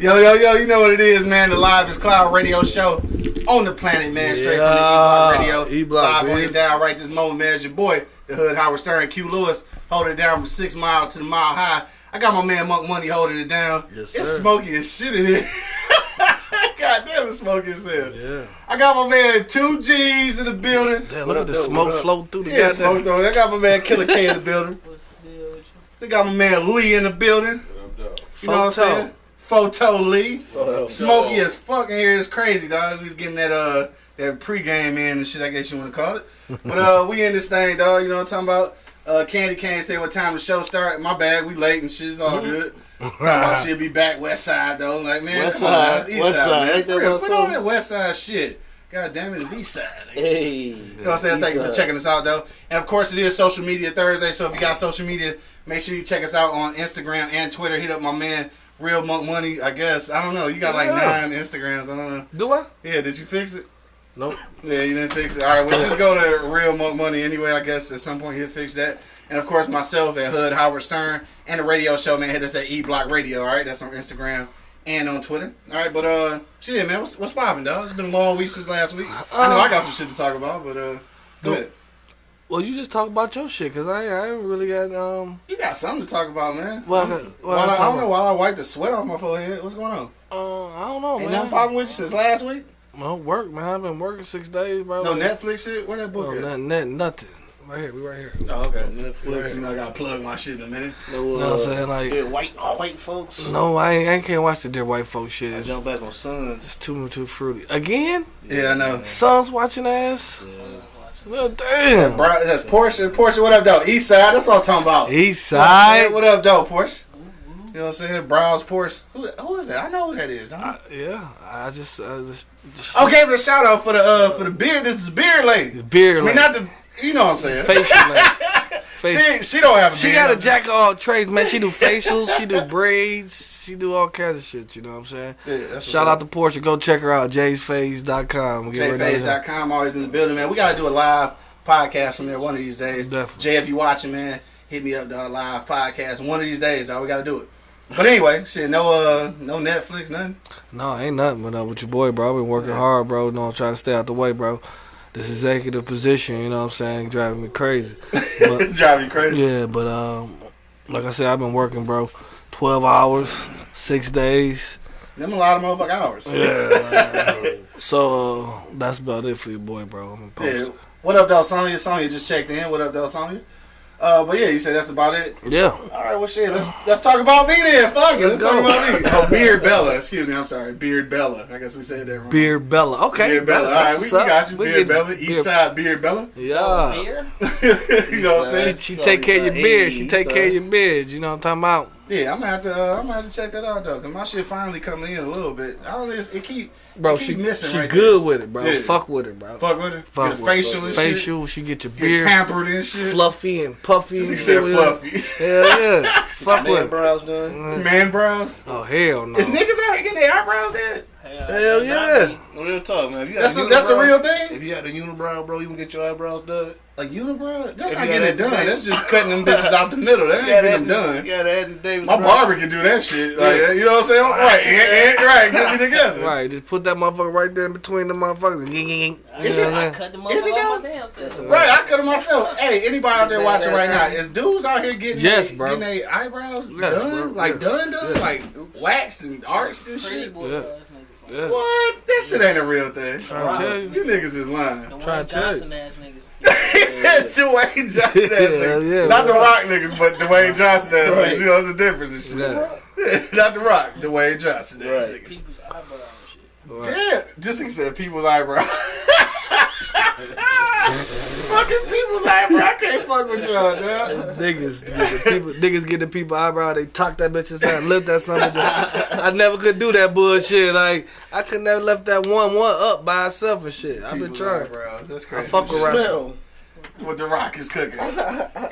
Yo, you know what it is, man. The Live is Cloud radio show on the planet, man. Straight from the E-Block Radio. E-Block, live on your dial right this moment, man. It's your boy, the Hood Howard Stern, Q Lewis, holding it down from 6 Mile to the Mile High. I got my man Monk Money holding it down. Yes, sir. It's smoky as shit in here. God damn, it's smoky as hell. Yeah. I got my man 2 G's in the building. Damn, look at the smoke floating through the Yeah, smoke though. I got my man Killer K in the building. What's the deal with you? I got my man Lee in the building. You know what I'm saying? Photo Lee. Smoky as fuck in here. It's crazy, dog. We was getting that pregame in and shit, I guess you want to call it. But we in this thing, dog. You know what I'm talking about? Candy can't say what time the show start. My bad, we late and shit. It's all good. She'll be back west side, though. Like, man, West come on, side. that's east West side, side. man. Ain't that For real, about put on something? that west side shit. God damn it, it's east side. Hey. You know what I'm saying? Thank you for checking us out, though. And, of course, it is Social Media Thursday, so if you got social media, make sure you check us out on Instagram and Twitter. Hit up my man, Real Monk Money, I guess. I don't know. You got like 9 Instagrams. I don't know. Do I? Yeah, did you fix it? Nope. Yeah, you didn't fix it. All right, we'll just go to Real Monk Money anyway, I guess. At some point, he'll fix that. And, of course, myself at Hood Howard Stern and the radio show, man. Hit us at E-Block Radio, all right? That's on Instagram and on Twitter. All right, but, shit, man, what's poppin', dog? It's been a long week since last week. I know I got some shit to talk about, but, go ahead. Well, you just talk about your shit, because I ain't really got, You got something to talk about, man. Well, I don't know why I wiped the sweat off my forehead. What's going on? I don't know, Ain't man. nothing popping with you since last week? Well, work, man. I've been working 6 days, bro. No Netflix shit? Where that book at? Nothing. Right here, we right here. Oh, okay. Netflix. You know, I gotta plug my shit in a minute. No, You know what I'm saying? Like, they're white folks. no, I can't watch the Dear White Folks shit. I It's, jump back on Sons. it's too fruity. Again? Yeah, I know. Sons watching ass? Oh, damn. That's Porsche. Porsche, what up, though? East side, that's what I'm talking about. East You know what I'm saying? side? What up, though, Porsche? You know what I'm saying? Browse Porsche. Who is that? I know who that is. Don't I? Yeah, I just Okay, for the shout out for the beard. This is beard lady. beard. I mean, not the. You know what I'm saying? facial. Like, She don't have a beard. she got a jack of all trades, man. She do facials, she do braids, she do all kinds of shit. You know what I'm saying? Yeah, that's Shout out to Portia. Go check her out. Jay'sFaze.com. JayFaze.com, always in the building, man. We got to do a live podcast from there one of these days. Definitely. Jay, if you watching, man, hit me up, dog. Live podcast one of these days, dog. We got to do it. But anyway, shit, no Netflix, nothing. No, ain't nothing but with your boy, bro. I've been working hard, bro. No, I'm trying to stay out the way, bro. This executive position, you know what I'm saying, driving me crazy. But, It's driving you crazy. yeah, but like I said, I've been working, bro. 12 hours, 6 days. Them a lot of motherfucking hours. Yeah. So that's about it for your boy, bro. I'm gonna Yeah. post What up, though, Sonya? Sonya just checked in. What up, though, Sonya? But yeah, you said that's about it. it. Yeah. All right, well, shit, let's talk about me then. Fuck it, let's go. talk about me. Oh, Beard Bella. Excuse me, I'm sorry. Beard Bella. I guess we said that wrong. Beard Bella. Okay. Beard Bella. All right, we That's what's got up. you. We Beard get- Bella. East side Beard Bella. Yeah. Beer? You know what I'm saying? She take care of your beard. She take care of your beard. You know what I'm talking about? Yeah, I'm gonna have to check that out though, cause my shit finally coming in a little bit. I don't know, it keep Bro, it keep she missing she right good with it, bro. Yeah. Fuck with it, bro. Fuck with her. Fuck Get a with facial it. and Facial, she get your shit. beard Get pampered and shit. fluffy and puffy and She shit. said with it. fluffy. Hell yeah. Fuck with Man it. brows done. Man brows. Oh hell no. Is niggas out here getting their eyebrows did? Hell yeah. Real talk, man. If you got That's a unibrow- real thing. If you got the unibrow, bro, you can get your eyebrows done. A unibrow? That's If not you getting it got done. that- That's just cutting them bitches out the middle. That ain't getting them done. Yeah, Anthony Davis. My barber can do that shit. Like, you know what I'm saying? Right, get me together. Right, just put that motherfucker right there in between the motherfuckers. You know what I'm I saying? cut the Is he motherfucker though? off my damn self. Right, I cut them myself. Hey, anybody out there watching right now, is dudes out here getting Yes, their, bro. getting their eyebrows Yes, done? bro. Like Yes. done? Yes. Like waxed and arched and Pretty shit? boy Yeah. ass niggas. Yeah. What? That shit ain't a real thing. Trying to tell you. You niggas is lying. The Try Wayne to tell you. Johnson ass niggas. He said Dwayne Johnson ass Hell niggas. yeah, Not the bro. Rock niggas, but Dwayne Johnson ass Right. niggas. You know, there's a difference and shit. Yeah. Not the Rock, Dwayne Johnson ass Right. niggas. People's eyebrows and shit. Right. Damn, just like you said, people's eyebrow. Fucking people's eyebrow. I can't fuck with y'all, dog. Niggas get the people eyebrow, they tuck that bitch aside, lift that something. I never could do that bullshit. Like I could never left that one up by itself and shit. I've been People's trying. eyebrow. That's crazy. I fuck around. Smell. What the Rock is cooking.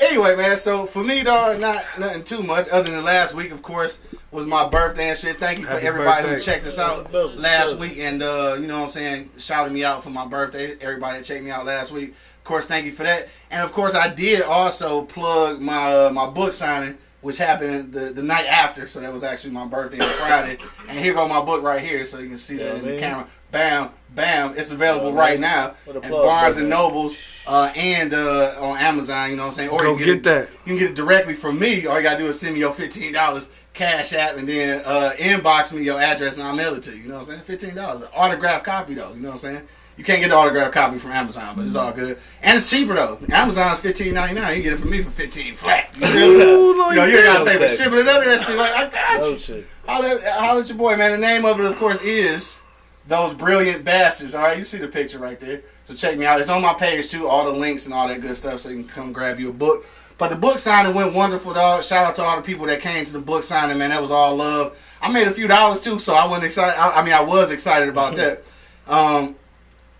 Anyway, man, so for me, dog, not nothing too much other than last week, of course, was my birthday and shit. Thank you for Happy everybody birthday. who checked us out last week and, you know what I'm saying, shouted me out for my birthday. Everybody that checked me out last week. Of course, thank you for that. And, of course, I did also plug my book signing which happened the night after. So that was actually my birthday on Friday. And here go my book right here, so you can see that in the camera. Bam, bam. It's available right now at Barnes and Nobles and on Amazon. You know what I'm saying? Or Go get that. You can get it directly from me. All you gotta do is send me your $15 Cash App, and then inbox me your address, and I'll mail it to you. You know what I'm saying? $15. An autographed copy though. You know what I'm saying? You can't get the autographed copy from Amazon, but it's all good. And it's cheaper though. Amazon's $15.99. You get it from me for $15 flat. You feel me? You know, you ain't gotta pay for shipping and other that shit. Like, I got you. Holla at your boy, man. The name of it, of course, is Those Brilliant Bastards. All right, you see the picture right there. So check me out. It's on my page too. All the links and all that good stuff, so you can come grab you a book. But the book signing went wonderful, dog. Shout out to all the people that came to the book signing, man. That was all love. I made a few dollars too, so I wasn't excited. I was excited about that.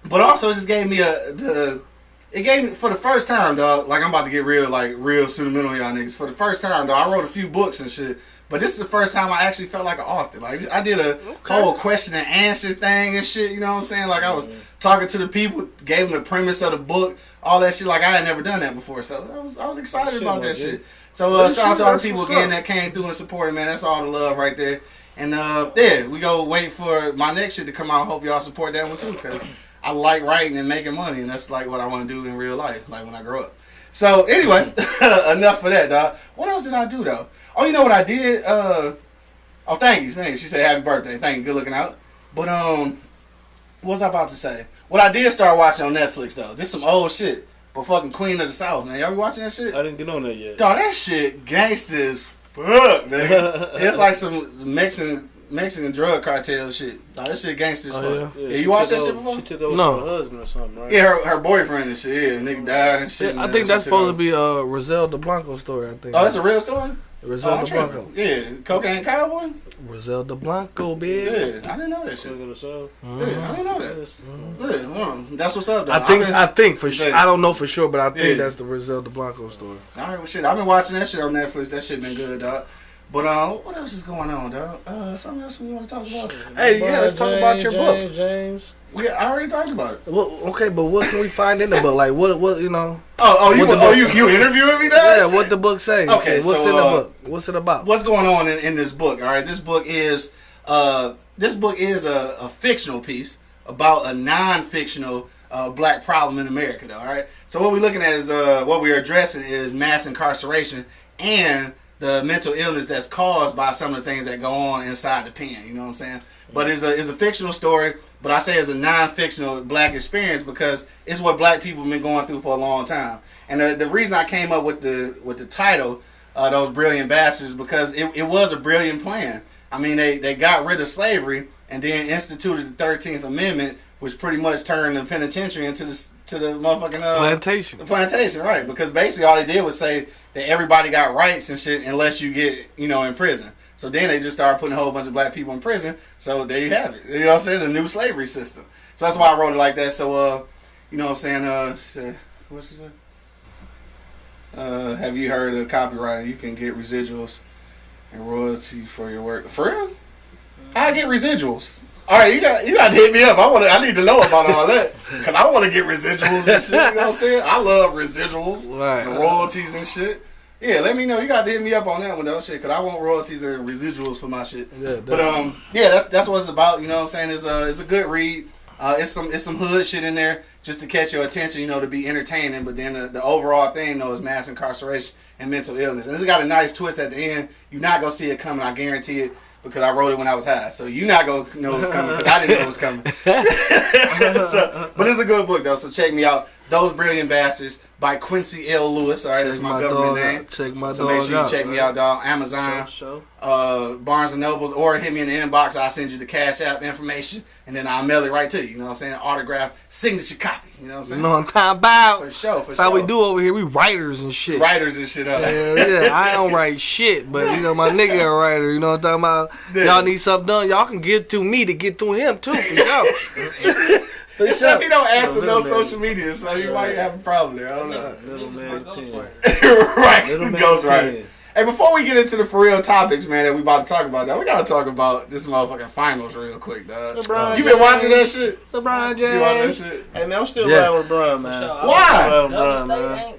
But also, it just gave me it gave me, for the first time, dog, like I'm about to get real sentimental on y'all niggas. For the first time, dog, I wrote a few books and shit. But this is the first time I actually felt like an author. Like, I did a whole question and answer thing and shit, you know what I'm saying? Like, I was talking to the people, gave them the premise of the book, all that shit. Like, I had never done that before. So, I was excited about that shit. So, shout out to all the people again that came through and supported, man. That's all the love right there. And, yeah, we go wait for my next shit to come out. Hope y'all support that one, too, because I like writing and making money, and that's, like, what I want to do in real life, like, when I grow up. So, anyway, enough for that, dog. What else did I do, though? Oh, you know what I did? Oh, thank you. She said happy birthday. Thank you. Good looking out. But, what was I about to say? What I did start watching on Netflix, though. This some old shit. But fucking Queen of the South, man. Y'all be watching that shit? I didn't get on that yet. Dog, that shit gangsta as fuck, man. It's like some Mexican drug cartel shit. Nah, that shit gangsta as fuck. Yeah, you watched that shit before? She took over her husband or something, right? Yeah, her boyfriend and shit. Yeah, nigga died and shit. I think that's supposed to be a Griselda Blanco story, I think. Oh, that's a real story? Griselda Blanco. Yeah, Cocaine Cowboy? Griselda Blanco, bitch. Yeah, I didn't know that shit. Yeah, I didn't know that. Yeah, that's what's up, though. I think for sure. I don't know for sure, but I think that's the Griselda Blanco story. All right, well, shit. I've been watching that shit on Netflix. That shit been good, dog. But what else is going on, dog? Something else we want to talk about? Hey, yeah, let's talk about your book. James. I already talked about it. Well, okay, but what can we find in the book? Like, what you know? You interviewing me, dog? Yeah, what the book say? Okay, what's in the book? What's it about? What's going on in this book? All right, this book is a fictional piece about a non-fictional black problem in America, though. All right, so what we're looking at is what we're addressing is mass incarceration and the mental illness that's caused by some of the things that go on inside the pen. You know what I'm saying? But it's a fictional story, but I say it's a non-fictional black experience because it's what black people have been going through for a long time. And the reason I came up with the title, Those Brilliant Bastards, because it was a brilliant plan. I mean, they got rid of slavery and then instituted the 13th Amendment, which pretty much turned the penitentiary into the motherfucking plantation. The plantation, right? Because basically all they did was say that everybody got rights and shit unless you get, in prison. So then they just started putting a whole bunch of black people in prison. So there you have it. You know what I'm saying? The new slavery system. So that's why I wrote it like that. So, you know what I'm saying? She said, what's she say? Have you heard of copywriting? You can get residuals and royalty for your work. For real? How I get residuals? All right, you got to hit me up. I need to know about all that because I want to get residuals and shit. You know what I'm saying? I love residuals and royalties and shit. Yeah, let me know. You got to hit me up on that one though, shit, because I want royalties and residuals for my shit. Yeah, but yeah, that's what it's about. You know what I'm saying? It's a good read. It's some hood shit in there just to catch your attention, to be entertaining. But then the overall thing though is mass incarceration and mental illness, and it's got a nice twist at the end. You're not gonna see it coming. I guarantee it. Because I wrote it when I was high. So you're not going to know it's coming because I didn't know it was coming. But it's a good book, though. So check me out. Those Brilliant Bastards by Quincy L. Lewis. All right, that's my government name. Check my so make sure you check me out, dog. Amazon, Barnes and Nobles, or hit me in the inbox. I'll send you the Cash App information, and then I'll mail it right to you. You know what I'm saying? Autograph, signature copy. You know what I'm saying? You know what I'm talking about? For sure. That's how we do over here. We writers and shit. Writers and shit up. Yeah. I don't write shit, but my nigga a writer. You know what I'm talking about? Yeah. Y'all need something done. Y'all can get through me to get through him too. For sure. Except he don't answer no social media, so you might have a problem there. I don't know. Little man right, ghostwriter. Hey, before we get into the for real topics, man, that we about to talk about, that we gotta talk about this motherfucking finals real quick, dog. You been watching that shit? LeBron James. You watching that shit? Hey, man, I'm still riding with LeBron, man. Why?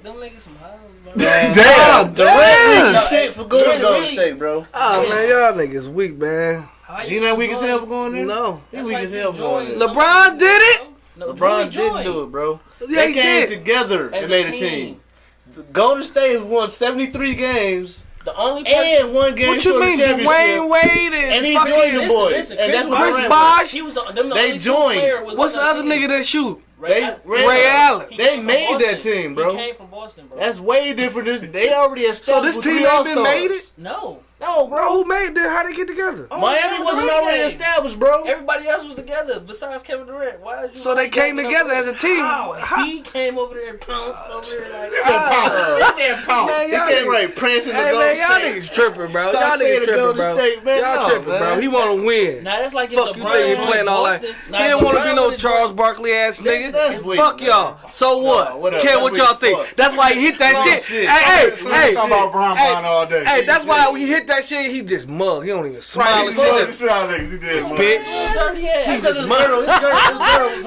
Them niggas some hoes, bro. Damn. Durant weak shit for going to Golden State, bro. Oh man, y'all niggas weak, man. He not weak as hell for going there? No. He weak as hell for going there. LeBron did it. LeBron didn't do it, bro. Yeah, They he came did. together and made a team. The Golden State won 73 games The only and one game What you for the mean, championship. Dwayne Wade And he fucking- joined the boys. And that's what Chris Durant Bosh. He was them the They only joined. player was What's the on other that team. nigga that shoot? Ray Allen. He They came from made that Boston. team, bro. He came from Boston, bro. That's way different. They already established. So this team ain't been made it? No. No, Bro, bro. who made that? How they get together? Oh, Miami Kevin wasn't Durant already came. established, bro. Everybody else was together besides Kevin Durant. Why did you? So they came together as a team. How? How? He came over there and pounced over there like. He said pounce. Man, He y'all came niggas- right prancing the Hey Golden man, y'all State. niggas tripping, bro. Stop Y'all saying niggas the tripping, Golden bro. State, man. Y'all No, tripping, man. bro. He want to win. Now that's like if Fuck you LeBron think he joined playing all that? Boston. He Now, didn't if want to LeBron be no would've Charles joined- Barkley ass nigga. That's weak, Fuck man. y'all. So what? whatever. Care That's what weak y'all as think. fuck. That's why he hit that Slam shit. shit. Hey, Slam hey, talking about Brown hey, all day. hey, that's why we hit that shit. He just mug. He don't even smile. Right, he and mugged the shit. shit out of niggas. He did, man. Bitch. Dirty ass. Because his girl was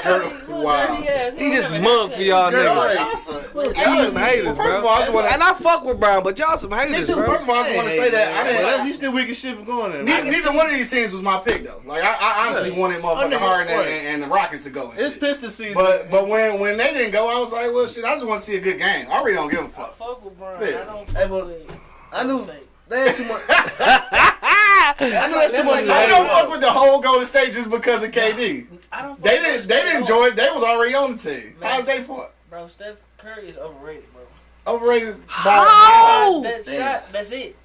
hurt. Wow. He just mug for y'all Girl, niggas. y'all some- Y'all some haters, First of all, I just bro. wanna- And I fuck with Brown, but y'all some haters, bro. First of all, I just want to say that I didn't. He's still weak as shit for going there. Neither one of these teams was my pick though. Like I honestly wanted motherfucking Harden and the Rockets to go. And It's shit. Piston season. But when they didn't go, I was like, well, shit. I just want to see a good game. I really don't give a I fuck. fuck with Brown. Yeah. I don't Hey, fuck but with. I knew State. they had too much. Ah! I know that's too much. like- I don't fuck with the whole Golden State just because of KD. I don't. They fuck with didn't. They didn't Steph. enjoy it. They was already on the team. Man. How's they for? Bro, Steph Curry is overrated, bro. Overrated. How? That shot, that's it.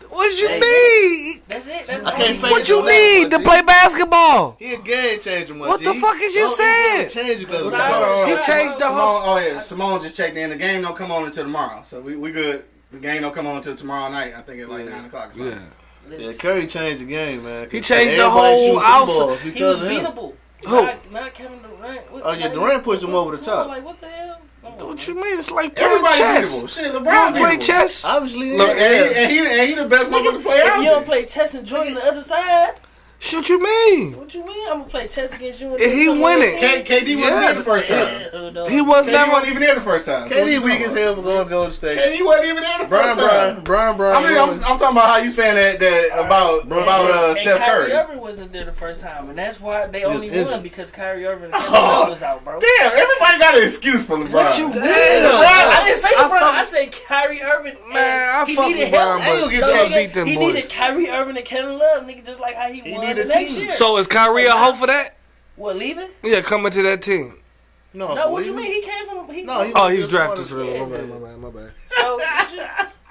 What you Hey, need? That's it. That's I can't fake What it you no need matter to what, play basketball? He a game changer, man. What the fuck is you saying? Change because of Hold that. on. He changed the Simone, whole. oh yeah, Simone just checked in. The game don't come on until tomorrow, so we good. The game don't come on until tomorrow night. I think at like 9 o'clock. Or something. Yeah. Yeah, Curry changed the game, man. He changed the Everybody whole shooting outside- balls He because was of him. beatable. Who? Not Kevin Durant. Oh, yeah, Durant pushed him over the Come on, top. Like what the hell? Come on, What man. you mean? It's like playing Everybody chess. beatable. Shit, You LeBron don't play beatable. chess? Obviously, Look, yeah. and he the best motherfucking player If out you there. don't play chess and join the other side, Shit, what you mean? what you mean? I'm gonna play chess against you. And If he some win other it, team? KD wasn't there the first time. Hell no. He was KD never. wasn't even there the first time. So what KD you weak talking as about? hell for going to Golden State. KD wasn't even there the first time. Brian. I mean, I'm talking about how you saying that about And Steph Kyrie Curry. Irving wasn't there the first time, and that's why they only injured. won because Kyrie Irving and Kevin Love was out, bro. Damn, everybody got an excuse for LeBron. What you mean? Damn. I didn't say I LeBron. fuck- I said Kyrie Irving. Man, I he fuck needed with Brown, help. but he So can't niggas, beat them he boys. needed Kyrie Irving and Kevin Love, nigga, just like how he won needed the next team. year. So is Kyrie a hoe for that? What, leaving? Yeah, coming to that team. No, No, what you mean? He came from. No, he- Oh, he's drafted Yeah, for yeah. my bad. So, what you,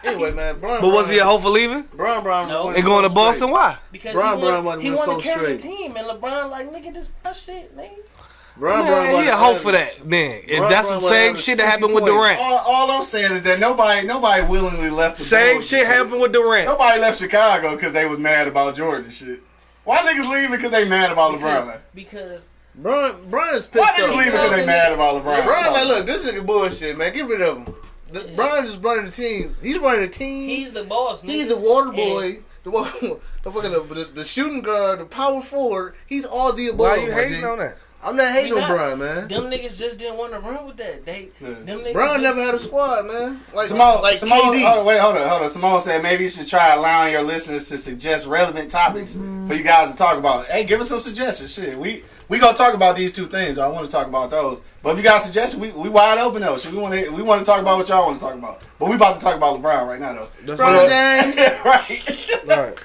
Anyway, man, Brian. But was he a hoe for leaving? Brian No. And going to Boston? Why? because Brian he won, might have he went won four to carry the straight. team, and LeBron like, nigga, this my shit, nigga. Man, he a hoe for that. Then if Brian that's the Brown same averaged shit that 50 happened with points. Durant. All I'm saying is that nobody willingly left the Same Bulls shit and happened with Durant. Nobody left Chicago because they was mad about Jordan and shit. Why niggas leaving because they mad about LeBron? Because Brian's pissed Why off. niggas leaving because they mad about LeBron? Brian, like, look, this nigga bullshit, man. Get rid of him. Brian is running the team. He's running the team. he's the boss, nigga. He's the water boy. The shooting guard, the power forward. He's all the above. Why are you my hating G. on that? I'm not hating We on not. Brian, man. Them niggas just didn't want to run with that. Them niggas Brian just, never had a squad, man. Like Simone, KD. hold on. Simone said maybe you should try allowing your listeners to suggest relevant topics for you guys to talk about. Hey, give us some suggestions. Shit, we gonna talk about these two things. I want to talk about those. But if you got suggestions, we wide open though. Shit, we want to talk about what y'all want to talk about. But we about to talk about LeBron right now though. LeBron James. Right. Right.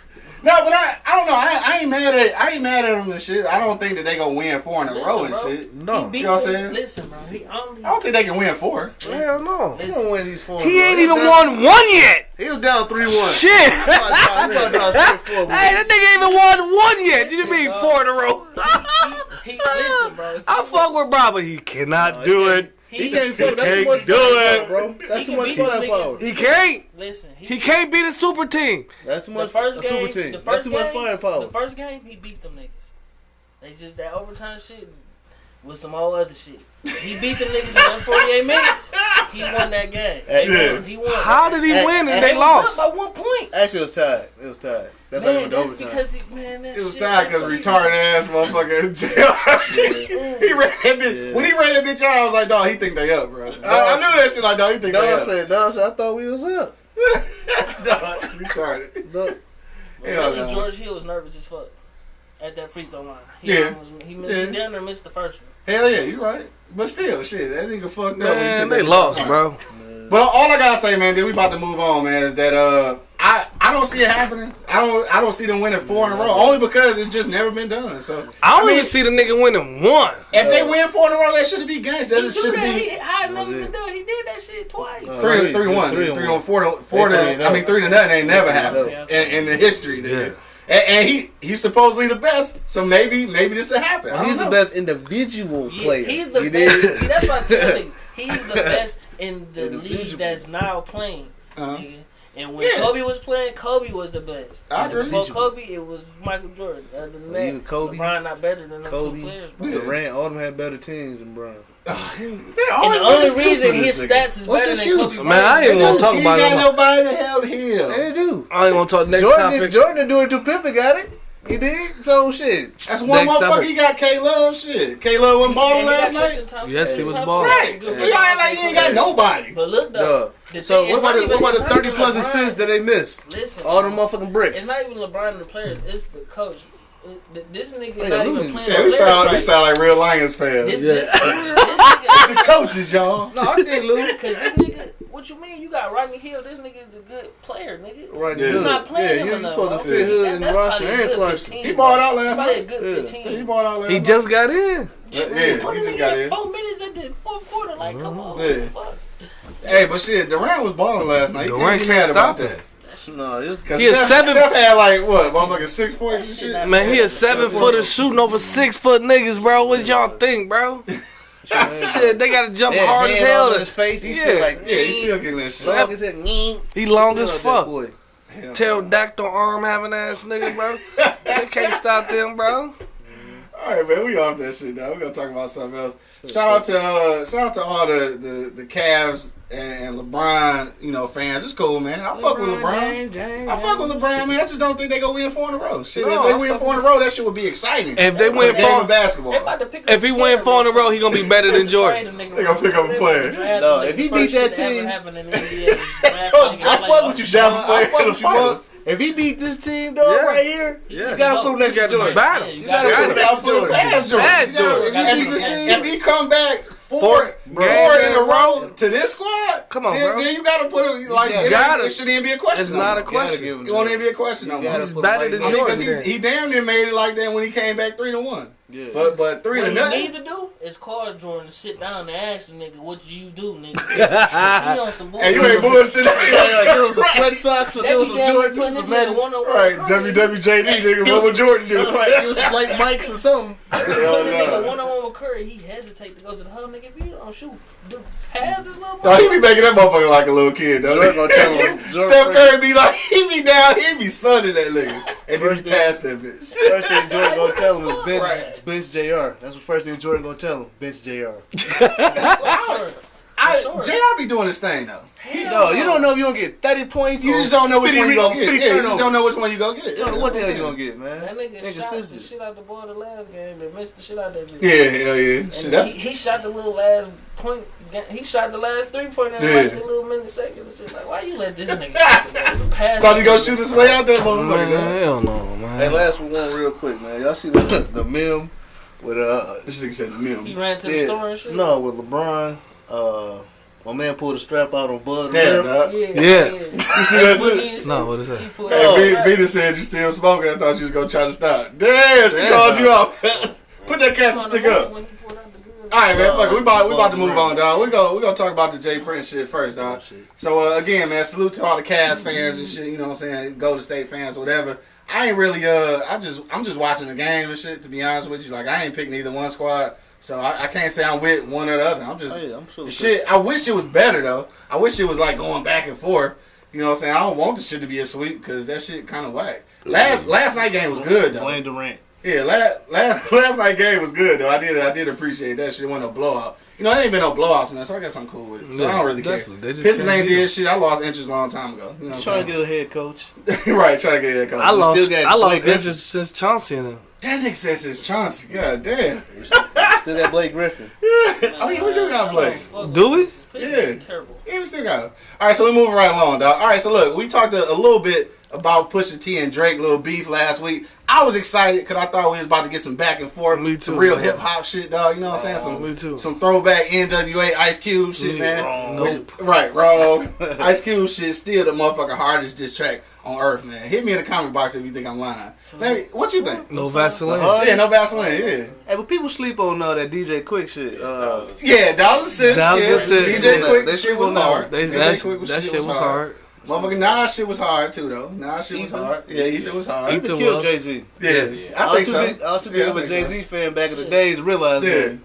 No, but I don't know. I ain't mad at them and shit. I don't think that they gonna win 4 in a row and bro. shit. No. He beat You know what I'm them. saying? Listen, bro. He only. I don't think they can win 4. Hell no. He gonna win these 4. He ain't even won one yet. He was down 3-1. Shit. He was down 3-4. Hey, that nigga ain't even won one yet. You mean 4 in a row? He listen, bro. If I you fuck with Bro, but he cannot do it. He can't fuck. That's can't too much do firepower, it. bro. That's He too can much beat them firepower. niggas. He can't. Listen, He can't beat a super team. That's too the much. first A game, super team. the That's first too much game, firepower. The first game, he beat them niggas. They just that overtime shit. with some old other shit. He beat the niggas in 48 minutes. He won that game. He won. How did he win and they was lost? up by 1 point. Actually, it was tied. It was tied. That's how Man, it went to that's overtime. because that It was shit, tied because retarded ass motherfucker in jail. He ran that bitch. Yeah. When he ran that bitch out, I was like, dog, he think they up, bro. I knew that shit like, dog, he think they up. Dog said, I thought we was up. Dog, it's retarded. Look. Hell no. George Hill was nervous as fuck at that free throw line. Yeah. He down there missed the first one. Hell yeah, you right. But still, shit, that nigga fucked up. when he Man, took they that lost, shot. bro. But all I gotta say, man, we about to move on, man, is that I don't see it happening. I don't see them winning 4 in a row, only because it's just never been done. So I don't even see the nigga winning one. if they win 4 in a row, that should be games. That He should do that. be How it's never been done. He did that shit twice. 3-1, 3-1, 4 to. I mean 3-0 ain't never happened in the history. Nigga. And he's supposedly the best, so maybe this will happen. He's the best individual player. He's the best. See, that's what I tell niggas. He's the best in the league that's now playing. Nigga. And when Kobe was playing, Kobe was the best. I agree. Before Kobe, it was Michael Jordan. Other than that, Even Kobe, LeBron not better than them Kobe, two players. Bro. Durant, all of them had better teams than Bron. They're And always the only good excuses reason for his this nigga. stats is What's better the than excuse? Kobe. Man, I ain't want to talk He about got it. nobody to help him. They do. I ain't want to talk next Jordan topic. didn't do it till Pippen got it. He did. So shit. That's one Next motherfucker. topic. He got K-Love. Shit, K-Love wasn't balling last night. Yes, he was balling. Right. So y'all act like he ain't got nobody. But look though. the So thing- what it's not about even- the it's not 30 even plus LeBron. assists that they missed? Listen, All them motherfucking it's bricks. not even LeBron and the players. It's the coach. This nigga Hey, not Looney. even playing. Yeah, the we players right. sound like real Lions fans. This, Yeah. this nigga, The coaches, y'all. No, I think Lou. because this nigga, what you mean? You got Rodney Hill. This nigga is a good player, nigga. Right, Yeah. You're good. not playing Yeah, him you're enough, supposed to bro. fit Hood in the That's roster probably a and good Clarkson. 15, He balled bro. out last Probably a night. good Yeah. 15. He balled out last He night. just got in. Yeah, Put he him just in got there in. 4 minutes at the fourth quarter. Like, come on. Yeah. What the fuck? Hey, but shit, Durant was balling last night. You Durant be can't mad about stop him. that. No, it's Cause He is Steph 7 had like what, motherfucking 6 points and shit. Man, he a 7-footer shooting over 6-foot niggas, bro. What y'all think, bro? Shit, they gotta jump yeah, hard as hand hell. all in his face. He's Yeah. still like, Yeah, he's still getting that shit. long as it. He long as That fuck. boy. Hell Pterodactyl arm having ass niggas, bro. They can't stop them, bro. All right, man, we off that shit now. We're gonna talk about something else. Shout out to all the Cavs and LeBron, fans. It's cool, man. I fuck with LeBron. I fuck with LeBron, man. I just don't think they gonna win 4 in a row. Shit, No, if they I win fuck 4 in a row, that shit would be exciting. If they win Game 4, of basketball. They about to pick up if he a win player, 4 in a bro. row, he gonna be better than Jordan. They gonna pick up a player. No, if he beat that team- I fuck with you, Sean. I fuck with you, bro. If he beat this team, though, Yeah. right here, Yeah. you gotta put him next to Jordan. battle. Yeah, You gotta put him You next gotta to put him Jordan. past Jordan. Past You gotta- Jordan. If If he beat this team, If he come back four Four in a row to this squad, Come on, then, bro. then you gotta put him like You it, gotta. it shouldn't even be a question. It's no not a more. question. It won't even be a question no You more. gotta He's put better him than I mean, Jordan. because he damn near made it like that when he came back 3-1. Yeah. But 3 What to you nothing. need to do is call Jordan, sit down, and ask the nigga, "What you do, nigga?" He on some bullshit. Hey, you ain't bullshit. Yeah, give him some sweat socks or That give him be some damn Jordans. putting Some this Madden. nigga one-on-one Right, Curry. WWJD, nigga. What would Jordan do? Right, give him some light mics or something. Hell Put the nigga no. one-on-one with Curry. He hesitate to go to the hole, nigga. If you don't shoot, pass this little No, he boy. be making that motherfucker like a little kid, though. Jordan gonna tell him. Steph Curry be like, he be down here, he be sunning that nigga. And then he pass that bitch. First thing Jordan gonna tell him is bench, Right. bench JR. That's the first thing Jordan gonna tell him. Bench JR. Sure. JR be doing his thing, though. No, you don't know if you gonna get 30 points. You or just don't know which 50 one you gonna get. 50 Yeah, you just turnovers. don't know which one you gonna get. You don't know what the hell you gonna get, man. That nigga shot the Inconsistent. shit out the ball the last game and missed the shit out that bitch. Yeah, hell yeah. And Shit, that's... he shot the little last point. He shot the last 3-pointer in Yeah. like the little minute second and shit. Like, why you let this nigga shoot the ball? Pass Thought he it. gonna shoot his way out that motherfucker, Man, though. hell no, man. Hey, last one real quick, man. Y'all see the meme with This nigga said the He meme. ran to the store and shit. no, with LeBron. My man pulled a strap out on Bud. Damn, dog. Yeah. You see that shit? No, what is that? Hey, Vita said you still smoking. I thought you was gonna try to stop. Damn, she Damn. called you out. Put that cat stick up. All right, man. Fuck it. We about to move on, dog. We gonna talk about the Jay Prince shit first, dog. So again, man, salute to all the Cavs fans and shit. You know what I'm saying? Golden State fans, whatever. I ain't really I'm just watching the game and shit. To be honest with you, like I ain't picking either one squad. So I can't say I'm with one or the other. I'm just I'm the shit. I wish it was better though. I wish it was like going back and forth. You know what I'm saying? I don't want the shit to be a sweep because that shit kind of whack. Last night game was good though. Blame Durant. Yeah, last night game was good though. I did appreciate that shit. It wasn't a blowout. You know, there ain't been no blowouts in that, so I guess I'm cool with it. So I don't really care. Pistons ain't did shit. I lost interest a long time ago. You know, trying to get a head coach. Right, trying to get a head coach. I lost interest since Chauncey in him. That nigga said since Chauncey. God damn. Still got Blake Griffin. Oh yeah, we do got Blake. Do we? Yeah. Terrible. Yeah, we still got him. All right, so we moving right along, dog. All right, so look, we talked a little bit about Pusha T and Drake little beef last week. I was excited because I thought we was about to get some back and forth. Me too. Some real hip hop shit, dog. You know what I'm saying? Me too. Some throwback NWA Ice Cube shit, man. Wrong. Nope. Right, wrong. Ice Cube shit still the motherfucking hardest diss track on earth, man. Hit me in the comment box if you think I'm lying. What you think? No Vaseline. Yeah, no Vaseline, yeah. Hey, but people sleep on that DJ Quick shit. Yeah, $1 cents. DJ Quick, that shit was hard. That shit was hard. Motherfucking Nas shit was hard too, though. Nas shit was hard. Yeah, Ether was hard. Ether killed Jay-Z. Yeah, I think so. I was too big of a Jay-Z fan back in the days to realize that.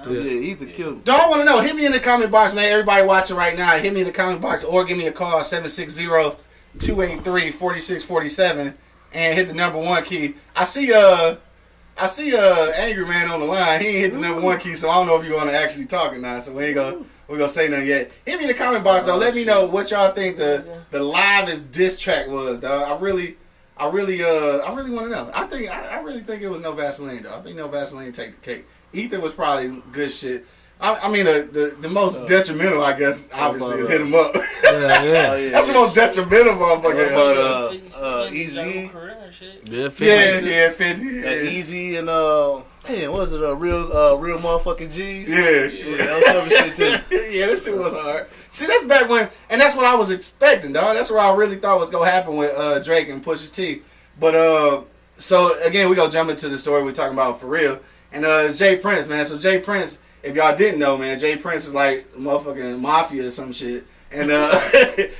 Yeah, Ether killed him. Don't want to know. Hit me in the comment box, man. Everybody watching right now, hit me in the comment box or give me a call 760-283-4647 and hit the number 1 key. I see Angry Man on the line. He ain't hit the number 1 key, so I don't know if you're gonna actually talk or not. So we ain't gonna say nothing yet. Hit me in the comment box though. Let me know what y'all think the livest diss track was, dog. I really want to know. I really think it was No Vaseline though. I think No Vaseline take the cake. Ether was probably good shit. I mean the most detrimental, I guess, obviously is Hit 'Em Up. Yeah. That's the most detrimental motherfucker. Easy. Yeah, 50. Easy and man, what was it? Real motherfucking G's. Yeah, that was other shit too. Yeah, that shit was hard. See, that's back when, and that's what I was expecting, dog. That's what I really thought was gonna happen with Drake and Pusha T. But so again, we gonna jump into the story we're talking about for real, and it's Jay Prince, man. So Jay Prince, if y'all didn't know, man, Jay Prince is like motherfucking mafia or some shit. And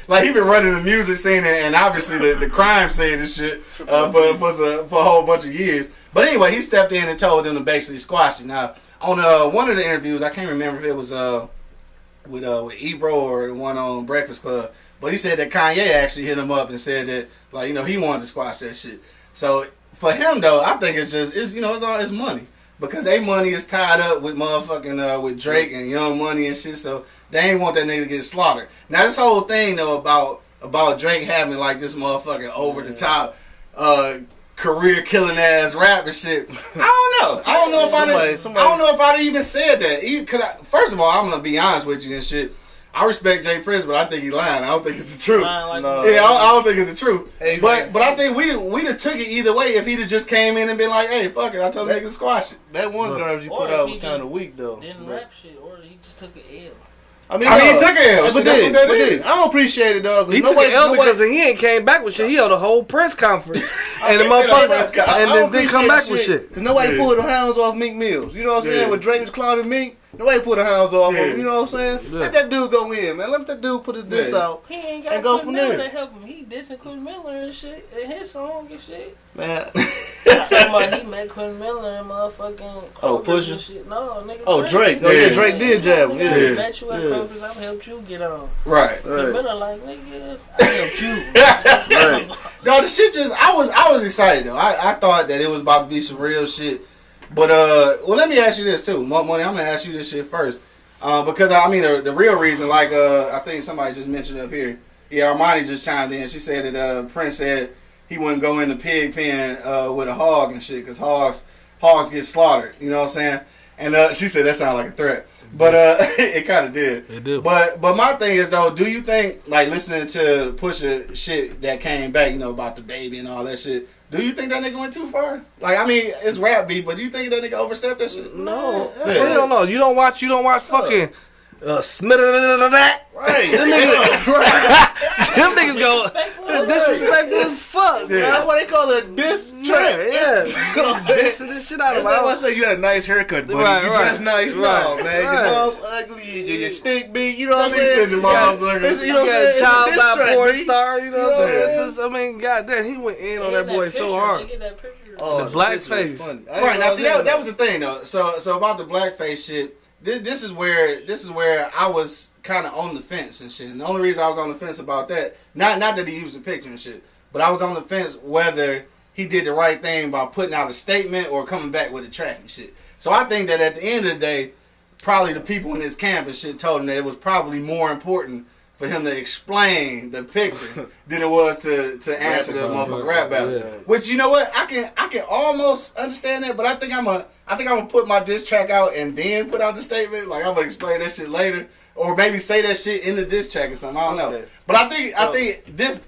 like he been running the music scene and obviously the crime scene and shit for a whole bunch of years. But anyway, he stepped in and told them to basically squash it. Now on one of the interviews, I can't remember if it was with Ebro or the one on Breakfast Club, but he said that Kanye actually hit him up and said that like he wanted to squash that shit. So for him though, I think it's all his money. Because they money is tied up with motherfucking with Drake and Young Money and shit, so they ain't want that nigga to get slaughtered. Now this whole thing though about Drake having like this motherfucking over the top career killing ass rap and shit. I don't know if I'd even said that. First of all, I'm gonna be honest with you and shit. I respect Jay Prince, but I think he lying. I don't think it's the truth. I don't think it's the truth. Exactly. But I think we'd have took it either way if he'd have just came in and been like, "Hey, fuck it, I told him to squash it." That one garbage you put out was kind of weak though. Didn't rap shit, or he just took an L. I mean, he took an L. But that's what that is. I don't appreciate it, dog. He took an L because he ain't came back with shit. He held a whole press conference and the motherfucker and then come back with shit. Cause nobody pulled the hounds off Meek Mills. You know what I'm saying? When Drake was clowning Meek. Nobody put the hounds off him, you know what I'm saying? Yeah. Let that dude go in, man. Let that dude put his diss out he ain't got and go from there. To help him. He dissing Quentin Miller and shit in his song and shit. Man. Talking about he met Quentin Miller and motherfucking Pusha? and shit. No, nigga. Oh, Drake. No, yeah, Drake did jab him. I met you at Kroger's. I helped you get on. Right. Quentin Miller like, nigga, I helped you. Right. No, the shit just, I was excited though. I thought that it was about to be some real shit. But, well, let me ask you this too. Money, I'm going to ask you this shit first. Because I mean the real reason, like I think somebody just mentioned up here. Yeah, Armani just chimed in. She said that Prince said he wouldn't go in the pig pen with a hog and shit because hogs get slaughtered. You know what I'm saying? And she said that sounded like a threat, but it kind of did. It did. But my thing is though, do you think like listening to Pusha shit that came back, about the baby and all that shit? Do you think that nigga went too far? Like, I mean, it's rap beat, but do you think that nigga overstepped that shit? No. Hell no. You don't watch fucking Smith that. Right. Them niggas go disrespectful as fuck. Yeah. That's why they call it a diss track. Yeah. Dissing this shit out of him. I say you had a nice haircut, buddy. You dress nice. No, man. Your mom's ugly. Your stink beat. You know what I'm saying? Said your mom's ugly. You got a child by porn star. You know what I'm saying? I mean, goddamn, he went in on that boy so hard. Oh, the blackface. Right, now see that was the thing though. So about the blackface shit, this is where I was kind of on the fence and shit. And the only reason I was on the fence about that, not that he used the picture and shit, but I was on the fence whether he did the right thing by putting out a statement or coming back with a track and shit. So I think that at the end of the day, probably the people in his camp and shit told him that it was probably more important for him to explain the picture than it was to answer the motherfucking rap battle. Yeah. Which, you know what, I can almost understand that, but I think I'm gonna put my diss track out and then put out the statement. Like I'm gonna explain that shit later, or maybe say that shit in the diss track or something. I don't know. But I think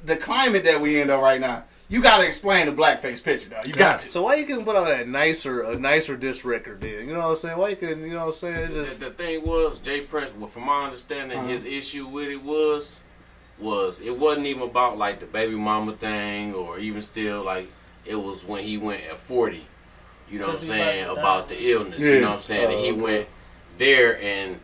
the climate that we in though right now, you gotta explain the blackface picture though. You got to. So why you couldn't put out a nicer diss record then? You know what I'm saying? Why you couldn't? You know what I'm saying? It's just the thing was Jay Prince. Well, from my understanding, his issue with it was it wasn't even about like the baby mama thing, or even still like it was when he went at 40. You know what I'm saying about the illness. Yeah. You know what I'm saying? And he went there and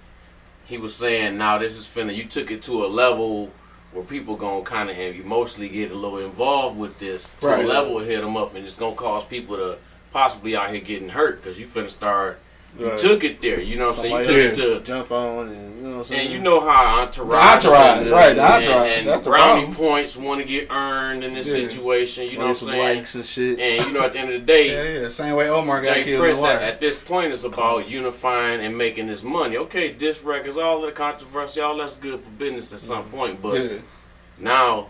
he was saying, "Now this is finna. You took it to a level." Where people gonna kind of emotionally get a little involved with this to a level hit them up, and it's gonna cause people to possibly out here getting hurt because you finna start. You took it there, you know what I'm saying? You took it to jump on, and you know what I'm saying. And you know how entourage, That's the brownie problem. points want to get earned in this situation. You know what I'm saying? Likes and shit. And you know, at the end of the day, same way Omar got Jay killed. Prince at this point is about unifying and making this money. Okay, diss records, all of the controversy, all that's good for business at some point, but now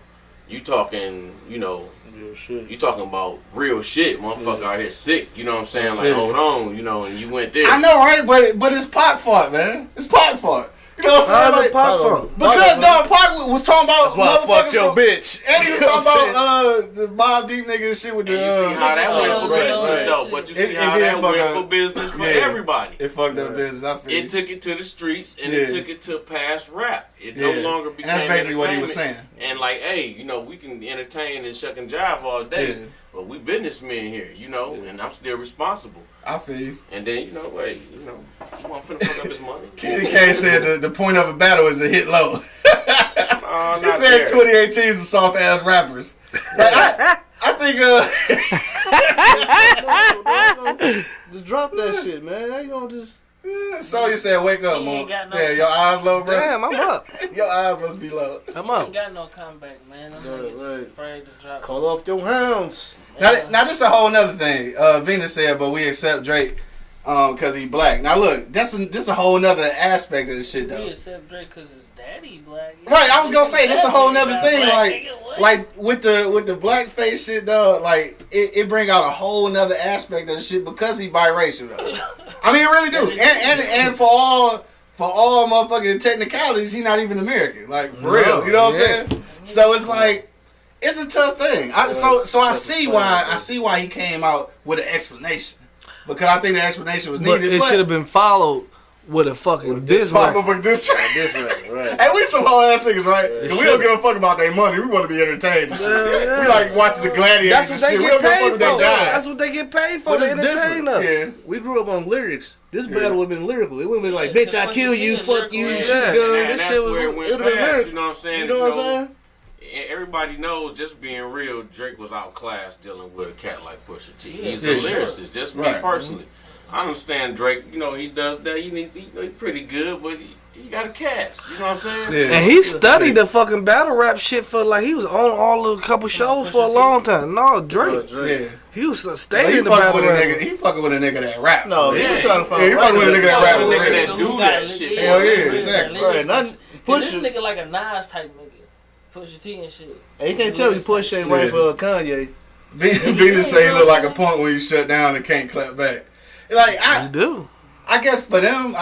you talking, you know, real shit. You talking about real shit, motherfucker out here sick. You know what I'm saying? Like, hold on, you know, and you went there. I know, right? But it's Pac fault, man. It's Pac fault. You know what I'm saying? Like, Pac fault. Because Pac was talking about. That's why I fucked your bitch. And he was talking about the Mobb Deep nigga and shit with the. You see how that went for business, though. But you see how that went for business for everybody. It fucked up business. I feel it took it to the streets and it took it to past rap. It no longer became. And that's basically what he was saying. And like, hey, you know, we can entertain and shuck and jive all day, but we businessmen here, you know, and I'm still responsible. I feel you. And then, you know, hey, you know, you want to fuck up his money? Kenny K said the point of a battle is to hit low. Oh, he said 2018 some soft ass rappers. Like, I think just drop that shit, man. How you gonna just? So you said wake up, man. Yeah, your eyes low, bro. Damn, I'm up. Your eyes must be low. I'm up. Ain't got no comeback, man. I'm just afraid to drop. Call off your hounds. Now this is a whole nother thing. Venus said, but we accept Drake because he black. Now look, this a whole nother aspect of the shit though. We accept Drake because his daddy black. Right, I was gonna say this a whole nother thing. Like with the blackface shit, dog. Like it bring out a whole nother aspect of the shit because he biracial though. I mean, it really do. And for all motherfucking technicalities, he not even American. Like for real, you know what I'm saying? So it's like. It's a tough thing. So I see why he came out with an explanation, because I think the explanation was needed. But it should have been followed with a fucking diss track. Right. Hey, we some whole ass niggas, right? Because we don't give a fuck about their money. We want to be entertained. And shit. Yeah. We like watching the gladiators and shit. We don't give a fuck if they die. That's what they get paid for. To entertain us. Yeah. We grew up on lyrics. This battle would have been lyrical. It wouldn't be like, bitch, I kill you, fuck you, shoot gun. This shit was lyrical. You know what I'm saying? You know what I'm saying? Everybody knows, just being real, Drake was outclassed dealing with a cat like Pusha T. He's a lyricist, just me personally. I understand Drake, you know, he does that. He's pretty good, but he got a cast. You know what I'm saying? Yeah. And he studied the fucking battle rap shit for like, he was on all the couple shows for a long time. No, Drake. Yeah. He was staying in the battle rap. He fucking with a nigga that rap. No, he was trying to find he fucking with a nigga that rap. A nigga that do that shit. Hell yeah, exactly. Right, this nigga like a Nas type nigga. Pusha T and shit. Hey, you can't tell me Pusha ain't right for Kanye. Venus say he look like a punk when you shut down and can't clap back. Like you do. I guess for them,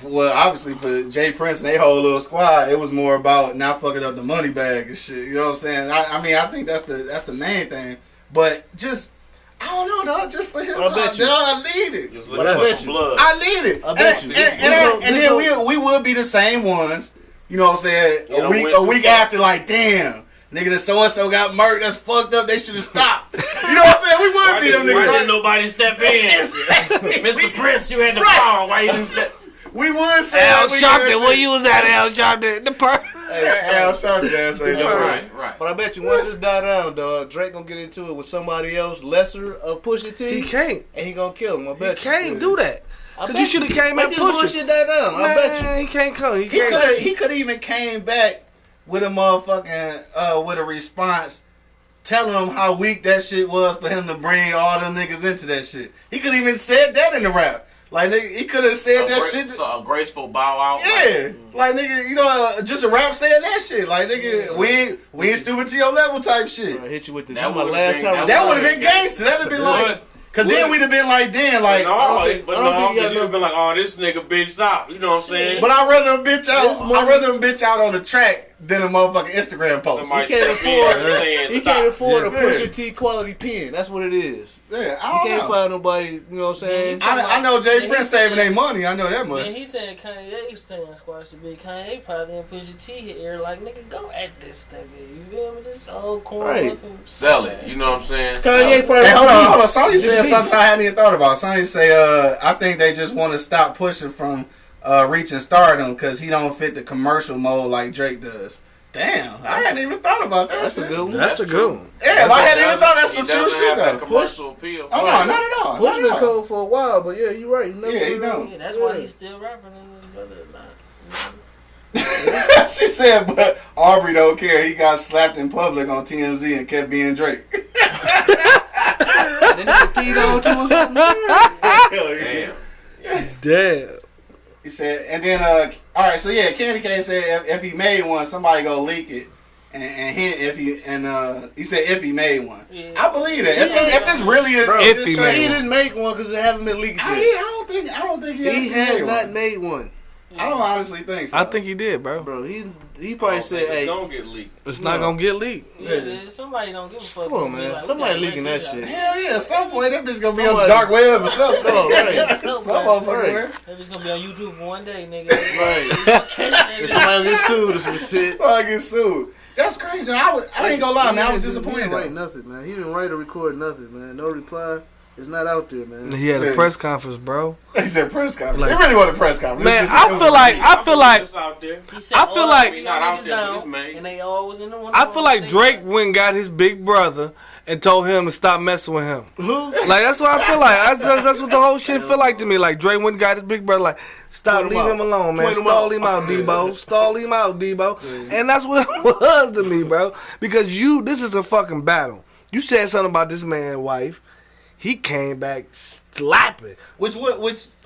well, obviously for Jay Prince and they whole little squad, it was more about not fucking up the money bag and shit. You know what I'm saying? I mean, I think that's the main thing. But just I don't know, dog. Just for him, I lead it. But I bet you. I lead it. I bet you. And then we would be the same ones. You know what I'm saying? A week after, like, damn, nigga, that so-and-so got murked, that's fucked up, they should have stopped. You know what I'm saying? We would be them niggas. Why didn't nobody step in? Mr. Prince, you had the power. Why you didn't step? We would say Al Sharpton, where you was at, Al Sharpton? The part. Al Sharpton, right. But I bet you once this die down, dog, Drake gonna get into it with somebody else lesser of Pusha T. He can't. And he gonna kill him, I bet you. He can't do that. Because you should have came at Pusha. Bullshit that down. I bet you. He can't come. He could have even came back with a motherfucking with a response telling him how weak that shit was for him to bring all them niggas into that shit. He could even said that in the rap. Like, nigga, he could have said that shit. So a graceful bow out. Yeah. Like, nigga, you know, just a rap saying that shit. Like, nigga, we ain't stupid to your level type shit. I hit you with the, That this my would've last been- time. That would have been gangster. That would have been like... Cause then we'd have been like, damn, like... But I don't think he got you'd have been like, oh, this nigga bitch, stop. You know what I'm saying? But I'd rather him bitch out. I'd rather him bitch out on the track than a motherfucking Instagram post. Somebody He can't saying He stop. can't afford a Yeah. Pusha T quality pen. That's what it is. Yeah, I You don't can't know. find nobody, you know what I'm saying? I know Jay Yeah, Prince he saving said- their money. I know that much. Man, he said Kanye saying squash the big Kanye probably didn't push your T here like nigga go at this nigga. You feel me? This whole corn Right. muffin. Sell it. You know what I'm saying? Kanye probably Hey, hold on. beats. Sonya said Beats. something I hadn't even thought about. Sonya say, I think they just want to stop pushing from reaching stardom because he don't fit the commercial mold like Drake does. Damn, I hadn't even thought about that. That's shit. a good one. That's a good one. Yeah, I hadn't even thought that's He some true doesn't shit have that though. commercial appeal. Oh no, not at all. Push Not been at all. cold for a while, but yeah, you're right. You never Yeah, he really- don't. Yeah, that's why he's still rapping and his brother not. She said, but Aubrey don't care. He got slapped in public on TMZ and kept being Drake. Then he get peed on too or something. Hell yeah. Damn. Damn. He said, and then, all right, so yeah, Candy Cane said if he made one, somebody go leak it, and he said if he made one, Yeah. I believe that. If it's really a, Bro, If this he train- made He didn't make one because they haven't been leaking I shit. don't think he He actually has made not one. made one. I don't honestly think so. I think he did, bro. Bro, he probably said, It's hey, gonna get leaked. It's not gonna get leaked. Yeah, man, somebody don't give a fuck. Come on, Be man. like, we Somebody gotta leaking break that this shit. out. Hell yeah, at some point that bitch gonna be on the Somebody- dark web or something. Oh, right. Some motherfucker. Right. Where? That bitch gonna be on YouTube for one day, nigga. right. Catch If somebody get sued or some shit. So I get sued. That's crazy. I ain't gonna lie, man. I was He disappointed. didn't write Though. nothing, man. He didn't write or record nothing, man. No reply. It's not out there, man. He had a Yeah. press conference, bro. He said press conference. Like- It really wasn't a press conference. Man, It was just- I feel like It's out there. He said, I feel all like- three Not out niggas there, but down, it's made. and they all was in the one. I feel like Drake went and got his big brother and told him to stop messing with him. Like that's what I feel like. That's what the whole shit feel like to me. Like Drake went and got his big brother. Like stop, Point him leave out. him alone, man. Point him Stall out. him out, Debo. Stall him out, Debo. And that's what it was to me, bro. Because this is a fucking battle. You said something about this man's wife. He came back slapping. Which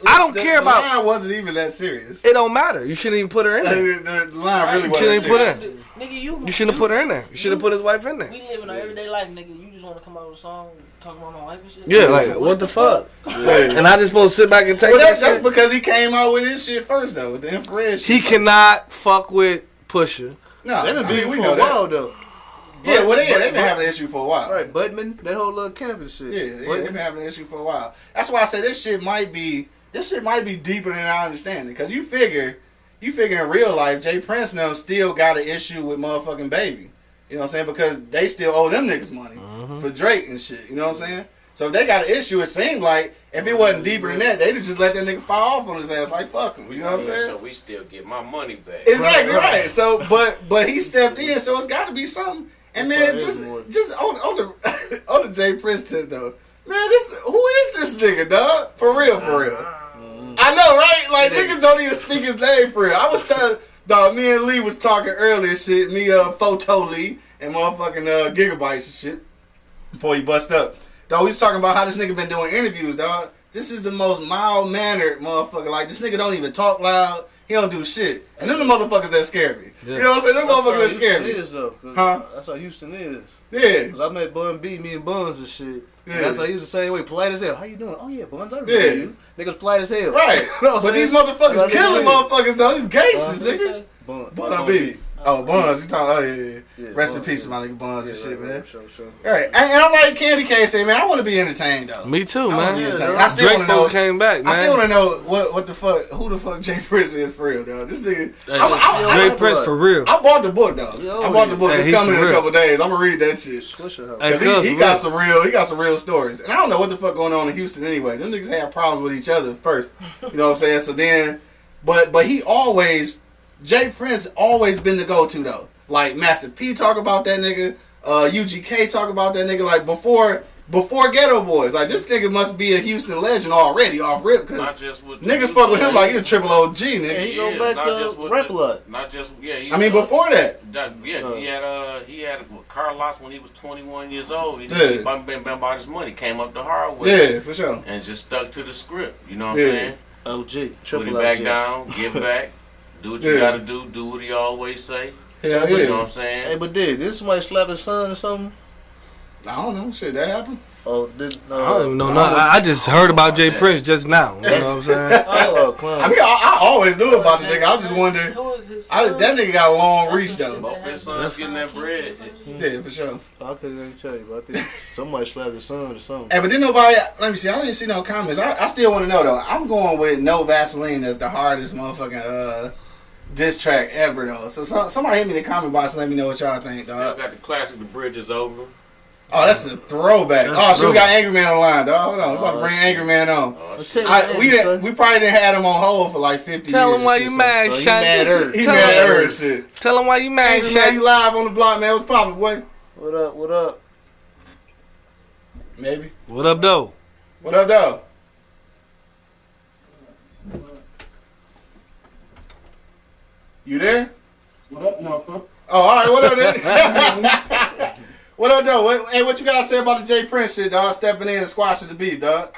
I don't care the about- line wasn't even that serious. It don't matter. You shouldn't even put her in there. The line really You wasn't shouldn't that even put serious. her in. Nigga, You shouldn't have put her in there. You should have put his wife in there. We live in our everyday life, nigga. You just want to come out with a song talking about my wife and shit. Yeah, like what the fuck? And I just supposed to sit back and take Well, that that's shit. because he came out with his shit first, though, with the infrared shit. He cannot fuck with Pusha. No, They've been I mean, beefing we for know a that. while, though. Yeah, well, they've been having an issue for a while. Right, Budman, that whole little campus shit. Yeah, they've been having an issue for a while. That's why I say this shit might be deeper than I understand it. Because you figure in real life, Jay Prince and them still got an issue with motherfucking Baby. You know what I'm saying? Because they still owe them niggas money for Drake and shit. You know what I'm saying? So if they got an issue, it seemed like if it wasn't deeper than that, they'd just let that nigga fall off on his ass like fuck him. You know what I'm saying? So we still get my money back. Exactly Right. right. So, but he stepped in, so it's got to be something. And man, just on the Jay Prince tip though, man, who is this nigga, dog? For real. I know, right? Like niggas don't even speak his name for real. I was telling dog, me and Lee was talking earlier, shit. Me, Photo Lee and motherfucking Gigabytes and shit before he bust up. Dog, we was talking about how this nigga been doing interviews, dog. This is the most mild-mannered motherfucker. Like, this nigga don't even talk loud. He don't do shit. And them the motherfuckers that scare me. Yeah. You know what I'm saying? Them motherfuckers that scare me. Is, though, Huh? That's how Houston is. Yeah. Cause I met Bun B, me and Buns and shit. Yeah. And that's how he was the same way, polite as hell. How you doing? Oh yeah, Buns, I remember Yeah. you. Niggas polite as hell. Right. You know what I'm But these saying? motherfuckers That's killing what motherfuckers, though. These gangsters, nigga. Bun Bun B. Oh, Buns. You talking? Oh, yeah. Yeah, Rest in Bun, peace, yeah. my nigga Buns Yeah, and shit, right, man. right, sure. All right. And I'm like Candy Cane say, man, I want to be entertained, though. Me too, I wanna man. be entertained. dog. I still Drake want to know. came back, I still want man. to know what the fuck, who the fuck Jay Prince is for real, though. This nigga. Drake I Prince for real. bought the book though. Yo, I bought the book. Hey, It's he's coming in for a real. couple days. I'm gonna read that shit. Swisher house. Hey, Cause cuz, he for got real. some real stories. And I don't know what the fuck going on in Houston anyway. Them niggas had problems with each other first. You know what I'm saying? So then, but he always, Jay Prince always been the go-to though. Like Master P talk about that nigga. UGK talk about that nigga. Like before before Ghetto Boys. Like, this nigga must be a Houston legend already off rip, because niggas fuck with him like he a triple OG, nigga. Yeah, he go back to Rap Blood. Not just, yeah. I mean, before that. He had Carlos when he was 21 years old. He been about his money, came up the hard way. Yeah, for sure. And just stuck to the script, you know what I'm saying? OG, triple Put it back down, give back, do what you gotta do what he always say. Hell yeah. You know what I'm saying? Hey, but did somebody slap his son or something? I don't know. Shit, that happened? Oh, I don't even know. I just heard about Jay Prince just now. You know what I'm saying? I mean, I always knew about the nigga. I just wonder. That nigga got a long reach, though. Both his sons getting that bread. Yeah, for sure. I couldn't even tell you, but I think somebody slapped his son or something. Hey, but then nobody, let me see, I didn't see no comments. I still want to know, though. I'm going with No Vaseline as the hardest motherfucking diss track ever, though. So somebody hit me in the comment box and let me know what y'all think, dog. I got the classic The Bridge Is Over. Oh, that's a throwback. Shit, we got Angry Man on the line, dog. Hold on, we're about to bring Angry Man on. We probably didn't have him on hold for like 50 Tell years. Him why you mad, so Shaq. He mad at her shit. Tell him why you mad, Angry Shaq. Man, you live on the block, man. What's poppin', boy? What up? Maybe. What up, though? What up, though? You there? What up, no, sir? Oh, all right. What up, then? What up, though? What you gotta say about the Jay Prince shit, dog? Stepping in and squashing the beef, dog.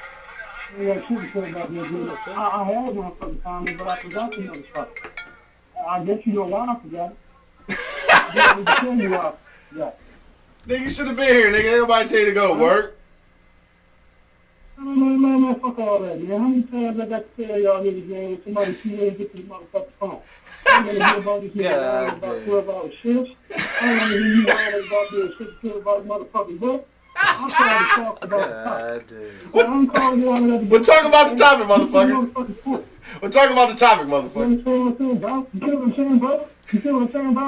Yeah, shoot about this. I had one for the comment, but I forgot the motherfucker. I guess you know why I forgot it. I didn't tell you why. Yeah. Nigga, you should have been here, nigga. Everybody tell you to go work. Man, fuck all that, man. How many times I got to tell y'all niggas, man, somebody too late to get to the motherfucking phone? I don't want to hear about this nigga about 12-hour shifts. I don't want to hear you lying about being 6 about the motherfucking book. I'm trying to talk about the topic. Well, I'm calling you all that. We'll talk about the topic, motherfucker. We'll talk about the topic, motherfucker. You know what I'm saying, bro? You see what I'm saying, bro? You see what I'm saying, bro?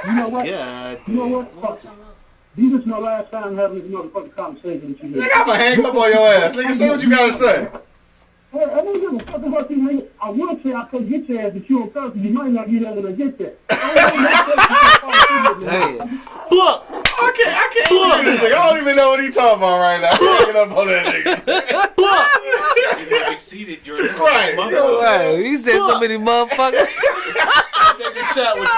You know what? You know what? Fuck it. This is my last time having this motherfucking conversation with you. Nigga, I'ma hang up on your ass. Nigga, say what you gotta say. Hey, I don't give a fuck about you, nigga. I would say I could get your ass, but you don't come, you might not get there when I get there. Damn. Look, I can't hear this nigga. I don't even know what he talking about right now. I'm hanging up on that nigga. You have exceeded your right. Right. He said so many motherfuckers. Take a shot with you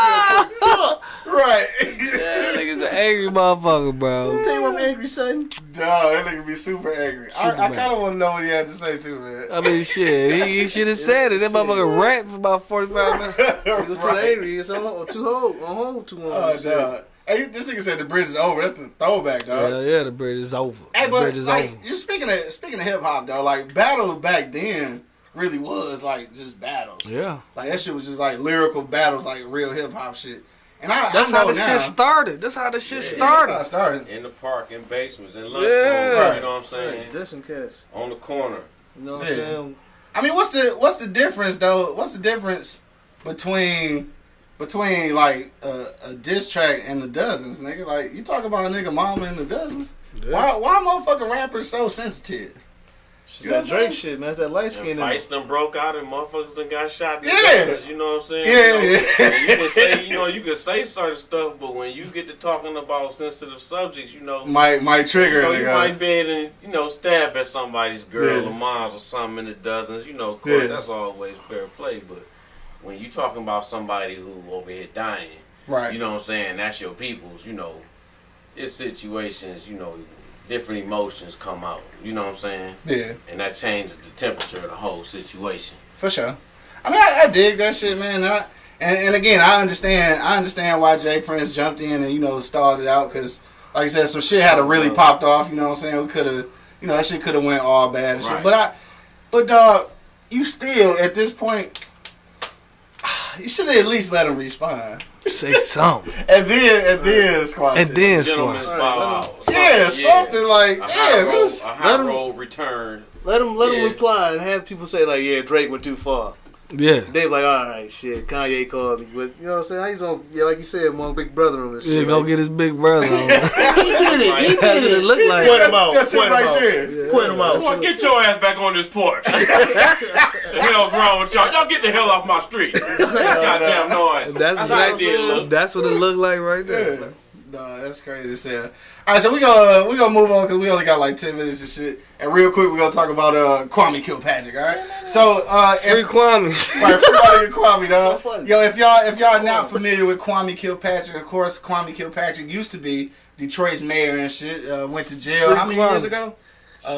real quick. Right. That nigga's an angry motherfucker, bro. Tell you what I'm angry, son. No, that nigga be super angry. I kind of want to know what he had to say too, man. I mean, shit, he should have said it. That motherfucker rant for about 45 minutes. He was too angry. It's on hold too long. Oh, dog. Hey, this nigga said the bridge is over. That's the throwback, dog. Hell yeah, the bridge is over. Hey, the but bridge is like, over. you're speaking of hip hop, though. Like, battles back then really was like just battles. Yeah. Like that shit was just like lyrical battles, like real hip hop shit. And that's how the shit started. That's how the shit started. That's how it started. In the park, in basements, in lunchrooms. Yeah. You know what I'm saying? Dissing cats. On the corner. You know what I'm saying? I mean, what's the difference though? What's the difference between like a diss track and the dozens, nigga? Like you talk about a nigga mama and the dozens. Yeah. Why motherfucking rappers so sensitive? It's that Drake shit, man. It's that light skin. Fights done broke out and motherfuckers done got shot. Yeah. You know what I'm saying? Yeah, you can say, you can say certain stuff, but when you get to talking about sensitive subjects, might trigger. You might be able to, stab at somebody's girl or moms or something in the dozens. Of course, that's always fair play. But when you talking about somebody who over here dying, right? You know what I'm saying? That's your people's. It's situations. Different emotions come out. You know what I'm saying? Yeah. And that changes the temperature of the whole situation. For sure. I mean, I dig that shit, man. And again, I understand why Jay Prince jumped in and started out because, like I said, some shit had really popped off. You know what I'm saying? We could have, that shit could have went all bad and shit. But dog, you still at this point, you should have at least let him respond. Say something. and then squash. And then squash. Something like a high roll return. Let him reply and have people say like, yeah, Drake went too far. Yeah. They was like, all right, shit. Kanye called me, but you know what I'm saying? I used to, like you said, my big brother on this shit. Yeah, go get his big brother on. He did it. That's what it looked like. Point him out. That's it Point him right out. there. Point him out. Boy, get your ass back on this porch. The hell's wrong with y'all? Y'all get the hell off my street. Goddamn noise. That's how it did look. That's what it looked like right there. Yeah. Nah, that's crazy to say. All right, so we gonna move on because we only got like 10 minutes and shit. And real quick, we're gonna talk about Kwame Kilpatrick. All right. So Free Kwame. Right, free Kwame, dog. So funny. Yo, if y'all not familiar with Kwame Kilpatrick, of course, Kwame Kilpatrick used to be Detroit's mayor and shit. Went to jail Free how many Kwame. years ago?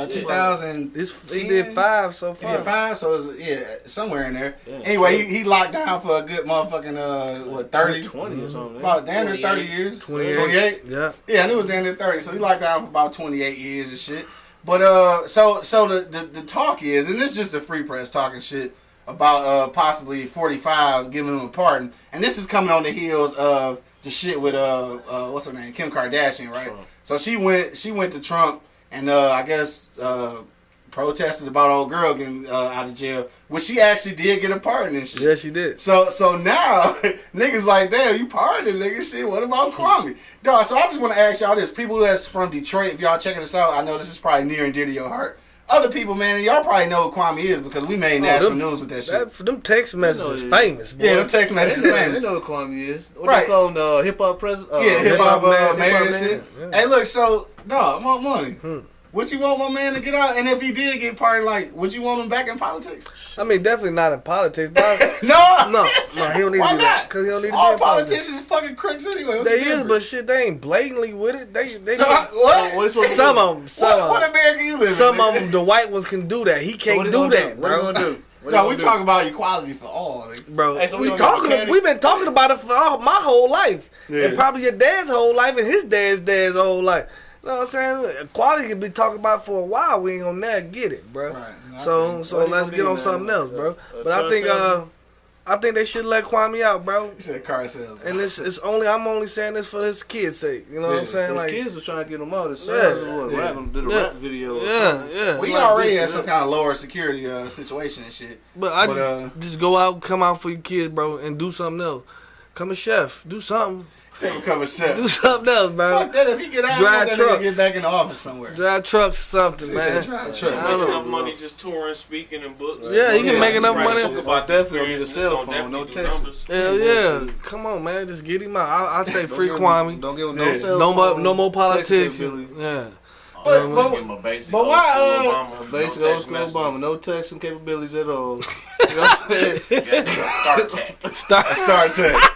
2000. He did 5 so He far. did 5, so it's somewhere in there. Yeah, Anyway, he locked down for a good motherfucking 30, 20 or something. about damn near 30 years, 28. Yeah. Yeah, and it was down there 30, so he locked down for about 28 years and shit. But so the talk is, and this is just the Free Press talking shit about possibly 45 giving him a pardon, and this is coming on the heels of the shit with what's her name, Kim Kardashian, right? Trump. So she went to Trump and I guess protested about old girl getting out of jail, which she actually did get a pardon and shit. Yeah, she did. So now niggas like, damn, you pardoned nigga shit. What about Kwame? Dog, so I just want to ask y'all this. People that's from Detroit, if y'all checking this out, I know this is probably near and dear to your heart. Other people, man, y'all probably know who Kwame is because we made national news with that shit. Them text messages You famous, boy. Yeah, them text messages famous. They know who Kwame is. What Right. they call him, hip hop president? Yeah, hip hop mayor and man. shit. Yeah. Hey, look, so dog, I want money. Would you want my man to get out? And if he did get pardoned, like, would you want him back in politics? I mean, definitely not in politics. But No, he don't need Why to do that. not? Because he don't need to All be in politics. politicians fucking crooks anyway. What's They the is, difference? but shit, they ain't blatantly with it. They What? some of them, What America you live in? some of nigga? them, the white ones can do that. He What can't they do gonna that, What they bro. gonna do? What they No, gonna we do? talking about equality for all, nigga. Bro, Hey, so we gonna get mechanic? we've been talking about it for my whole life, Yeah. and probably your dad's whole life, and his dad's whole life. You know what I'm saying? Equality can be talking about for a while. We ain't gonna never get it, bro. Right. So What let's gonna get be, on man? something else, bro. A But I think they should let Kwame out, bro. He said car sales. And I'm only saying this for his kids' sake. You know what I'm Yeah. saying? His like, kids was trying to get him out. His Yeah. sons was Yeah. rapping, did a Yeah. rap video. or yeah, something. yeah. Well, you Like already this, had some yeah. kind of lower security situation and shit. But I But, just go out, come out for your kids, bro, and do something else. Come a chef, do something. He said become a chef. Do something else, bro. Fuck that, if he get out, Drive that nigga trucks. get back in the office somewhere. Drive trucks or something, He man. said drive I trucks. don't Make know. enough money just touring, speaking, and books. Yeah, you can Yeah. make enough Write money. a book about the Definitely need a experience, cell it's gonna phone, no definitely do text. numbers. Hell yeah. Come on, man. Just get him out. I say free Kwame. Don't give him no Yeah. cell No phone. more text politics. capability. Yeah. But- Give but- him a basic but old why, school Obama, Basic no old text school messages. Obama, no texting capabilities at all. You know what I'm saying? Goddamn Star Tech. Start text.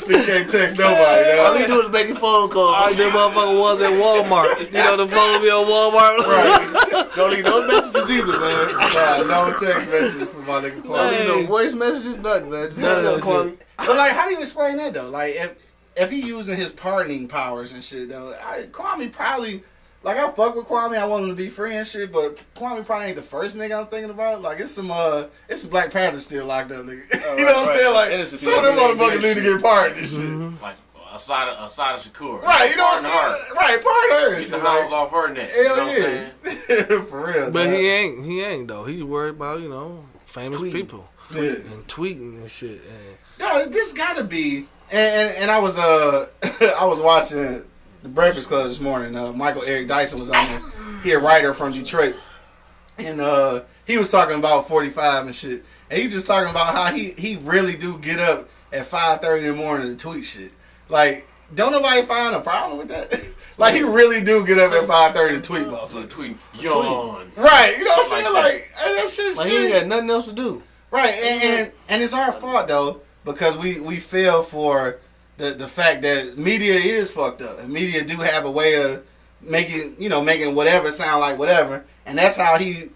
He can't text nobody, All he dog. do is making phone calls. All them motherfucker was at Walmart. You know the phone be on Walmart. Right. Don't leave no messages either, man. Nah, no text messages from my nigga Don't Kwame. leave no voice messages, nothing, man. Just None of hang that up, Kwame. But like, how do you explain that though? Like, if he using his pardoning powers and shit though, Kwame probably, like, I fuck with Kwame. I want him to be free and shit, but Kwame probably ain't the first nigga I'm thinking about. Like, it's some Black Panthers still locked up, nigga. You know what I'm right. saying? Like, Innocent some of them people, motherfuckers need to get pardoned and shit. Like aside of Shakur. Right, you know what I'm Pardon saying? Right, pardon her. and Get shit, the like, house off her neck. You know hell what I'm saying? yeah. For real. But dog. he ain't though. He's worried about, famous Tweeting. people. Yeah. And tweeting and shit. And No, this gotta be. And I was I was watching the Breakfast Club this morning. Michael Eric Dyson was on there. He a writer from Detroit, and he was talking about 45 and shit. And he just talking about how he really do get up at 5:30 in the morning to tweet shit. Like, don't nobody find a problem with that? Like, he really do get up at 5:30 to tweet, motherfuckers. Tweeting, yawn. Right, you know what I'm Shit saying? like Like, that shit's Like, he ain't got nothing else to do. right, and it's our fault though, because we fell for the fact that media is fucked up, and media do have a way of making whatever sound like whatever, and that's how he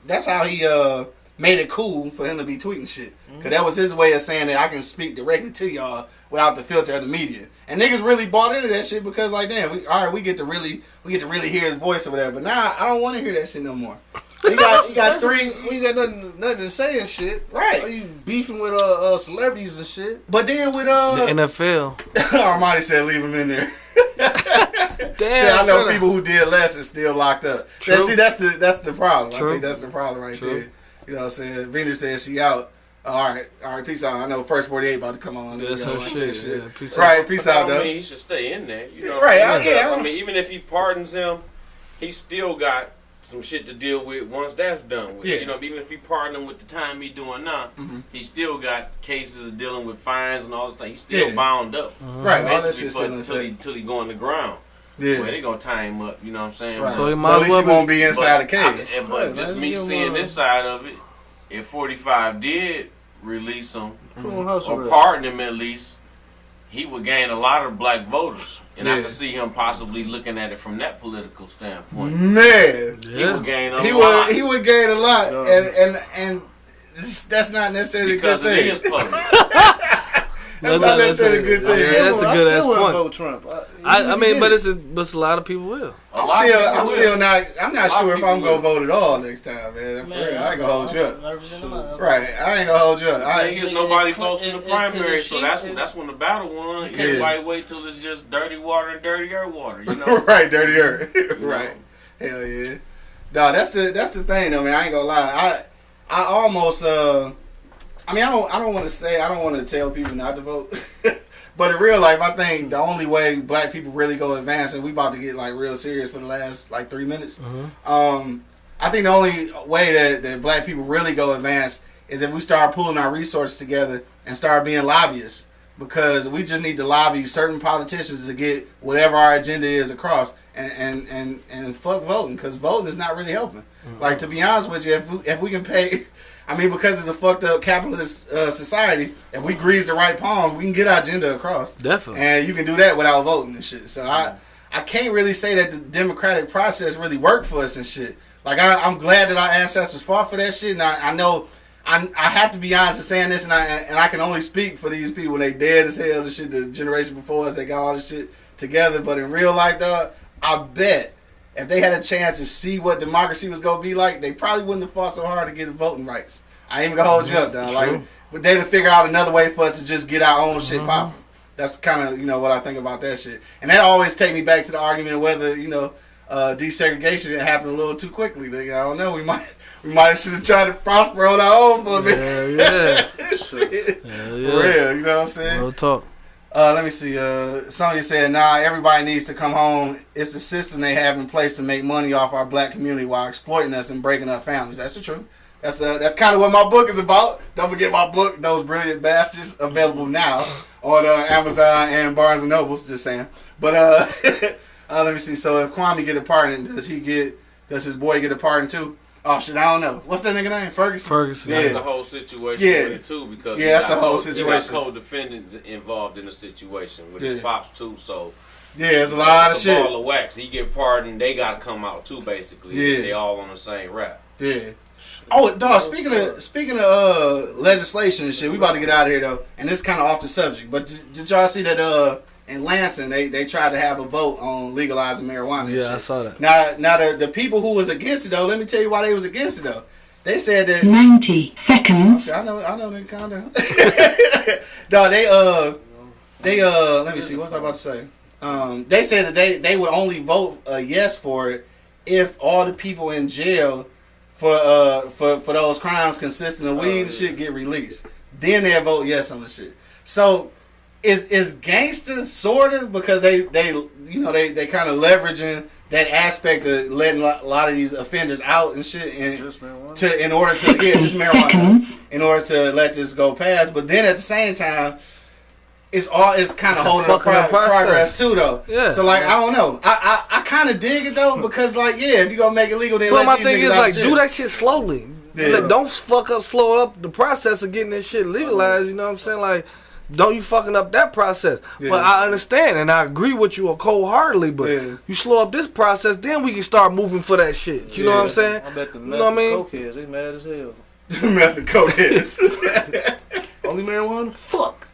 made it cool for him to be tweeting shit, because that was his way of saying that I can speak directly to y'all without the filter of the media, and niggas really bought into that shit because like, damn, we get to really hear his voice or whatever, but now I don't want to hear that shit no more. He got three. We ain't got nothing to say and shit. Right. Are you beefing with celebrities and shit? But then with the NFL. Armani said leave him in there. Damn. See, I know shut up. people who did less and still locked up. True. See, that's the problem. True. I think that's the problem right True. there. You know what I'm saying? Venus said she out. All right, peace out. I know First 48 about to come on. That's some shit. Yeah, peace right, out. peace out, though. I mean, he should stay in there. You know, right? I mean, even if he pardons him, he still got some shit to deal with once that's done with. Yeah. You know, even if he pardon him with the time he doing now, he still got cases dealing with fines and all this stuff. He's still bound up. Right, all that basically shit still until he go on the ground. Yeah. Well, they gonna tie him up, you know what I'm saying? Right. So he at might least well he won't be inside the cage. But just me seeing this side of it, if 45 did release him, or pardon him at least, he would gain a lot of black voters. And I can see him possibly looking at it from that political standpoint. Man. He would gain a lot. He would gain a lot. And that's not necessarily because a good thing. It is public. That's not necessarily a good thing. Yeah, that's a good ass point. Vote Trump. I mean, but it's a lot of people will. I'm not sure if I'm gonna vote at all next time, man. For real, I ain't gonna hold you up. Right, I ain't gonna hold you up. I think nobody votes in the primary, so that's when the battle won. Everybody wait till it's just dirty water and dirtier water, you know? Right, dirtier. Right. Hell yeah. No, that's the thing though, man. I ain't gonna lie. I almost I don't want to tell people not to vote. But in real life, I think the only way black people really go advance, and we about to get like real serious for the last like 3 minutes. I think the only way that black people really go advance is if we start pulling our resources together and start being lobbyists. Because we just need to lobby certain politicians to get whatever our agenda is across, and fuck voting, because voting is not really helping. Like, to be honest with you, if we can pay. I mean, because it's a fucked up capitalist society, if we grease the right palms, we can get our agenda across. Definitely. And you can do that without voting and shit. So I can't really say that the democratic process really worked for us and shit. Like, I'm glad that our ancestors fought for that shit. And I know I have to be honest in saying this, and I can only speak for these people. They dead as hell and shit. The generation before us, they got all this shit together. But in real life, dog, I bet if they had a chance to see what democracy was gonna be like, they probably wouldn't have fought so hard to get voting rights. I ain't even gonna hold you up, dog. Like, but they'd have figured out another way for us to just get our own shit popping. That's kind of what I think about that shit. And that always take me back to the argument of whether desegregation happened a little too quickly. Nigga, I don't know. We might should have tried to prosper on our own for a minute. Yeah. Shit. For real, you know what I'm saying? Real talk. Let me see. Sonya said, "Nah, everybody needs to come home. It's the system they have in place to make money off our black community while exploiting us and breaking up families." That's the truth. That's kind of what my book is about. Don't forget my book, Those Brilliant Bastards, available now on Amazon and Barnes and Nobles. Just saying. But let me see. So if Kwame get a pardon, does his boy get a pardon too? Oh shit, I don't know. What's that nigga name? Ferguson. That's the whole situation with it too, because that's the whole situation. You got co-defendants involved in the situation with his pops too. So there's a lot of shit. Ball of wax. He get pardoned. They got to come out too. Basically, they all on the same rap. Yeah. Oh, dog. Speaking of legislation and shit, we about to get out of here though, and this is kind of off the subject. But did y'all see that? In Lansing, they tried to have a vote on legalizing marijuana. Yeah, shit. I saw that. Now the people who was against it though, let me tell you why they was against it though. They said that 90 seconds. Oh, shit, I know. They calm down. No, they let me see. What was I about to say? They said that they would only vote yes for it if all the people in jail for those crimes consisting of weed and shit get released. Then they'll vote yes on the shit. So. Is gangster sort of, because they kind of leveraging that aspect of letting a lot of these offenders out and shit, and just marijuana in order to let this go past. But then at the same time, it's kind of holding up progress too though. Yeah. So like I don't know, I kind of dig it though, because like if you gonna make it legal, then but let my these thing niggas is out like of jail. do that shit slowly. Yeah. Like, don't slow up the process of getting this shit legalized. You know what I'm saying? Like. Don't you fucking up that process. Yeah. But I understand and I agree with you wholeheartedly, but you slow up this process, then we can start moving for that shit. You know what I'm saying? I bet the cokeheads, they mad as hell. Meth and cokeheads. Only marijuana? Fuck.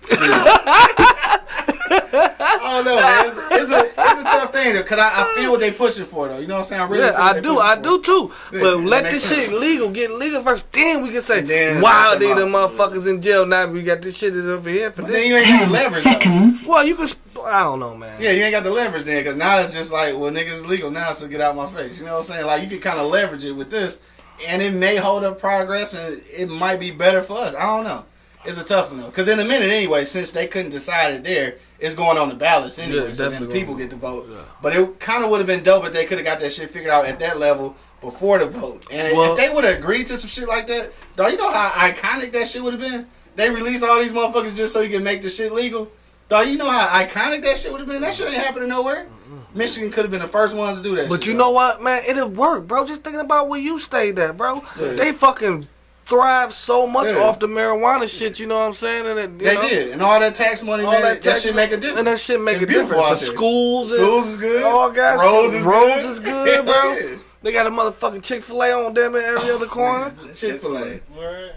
I don't know, man. It's a tough thing though, cause I feel what they pushing for though. You know what I'm saying? I do too. Yeah, but let this shit get legal first. Then we can say, wow, they the motherfuckers in jail now. We got this shit over here for this. Then you ain't got the leverage though. Well, you can. I don't know, man. Yeah, you ain't got the leverage then, cause now it's just like, well, niggas is legal now, so get out my face. You know what I'm saying? Like you can kind of leverage it with this, and it may hold up progress, and it might be better for us. I don't know. It's a tough one though, because in a minute anyway, since they couldn't decide it there, it's going on the ballots anyway, so then the people get to vote. Yeah. But it kind of would have been dope if they could have got that shit figured out at that level before the vote. And if they would have agreed to some shit like that, dog, you know how iconic that shit would have been? They released all these motherfuckers just so you can make the shit legal. Dog, you know how iconic that shit would have been? That shit ain't happening nowhere. Michigan could have been the first ones to do that but shit. You know what, man? It'll work, bro. Just thinking about where you stayed at, bro. Yeah. They fucking thrive so much off the marijuana shit, you know what I'm saying? And they did. And all that tax money, man, that shit make a difference. And that shit make a difference. For schools is good. All guys. Roads is good, bro. They got a motherfucking Chick-fil-A on them in every other corner. Chick-fil-A.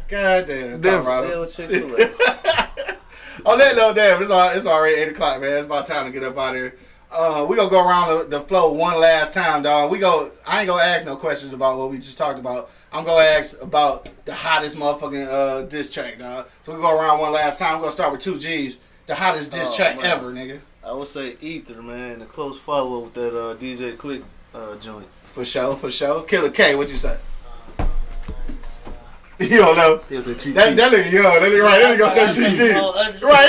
Goddamn. Colorado. Chick-fil-A. On that note, damn, it's already 8 o'clock, man. It's about time to get up out of here. We gonna go around the floor one last time, dog. I ain't gonna ask no questions about what we just talked about. I'm gonna ask about the hottest motherfucking diss track, dog. So we go around one last time. We're gonna start with 2 G's. The hottest diss track ever, nigga. I would say Ether, man. A close follow with that DJ Quick joint. For sure. Killer K, what you say? You don't know. He'll say GG. That nigga young. That nigga, right, that nigga gonna say GG. Right,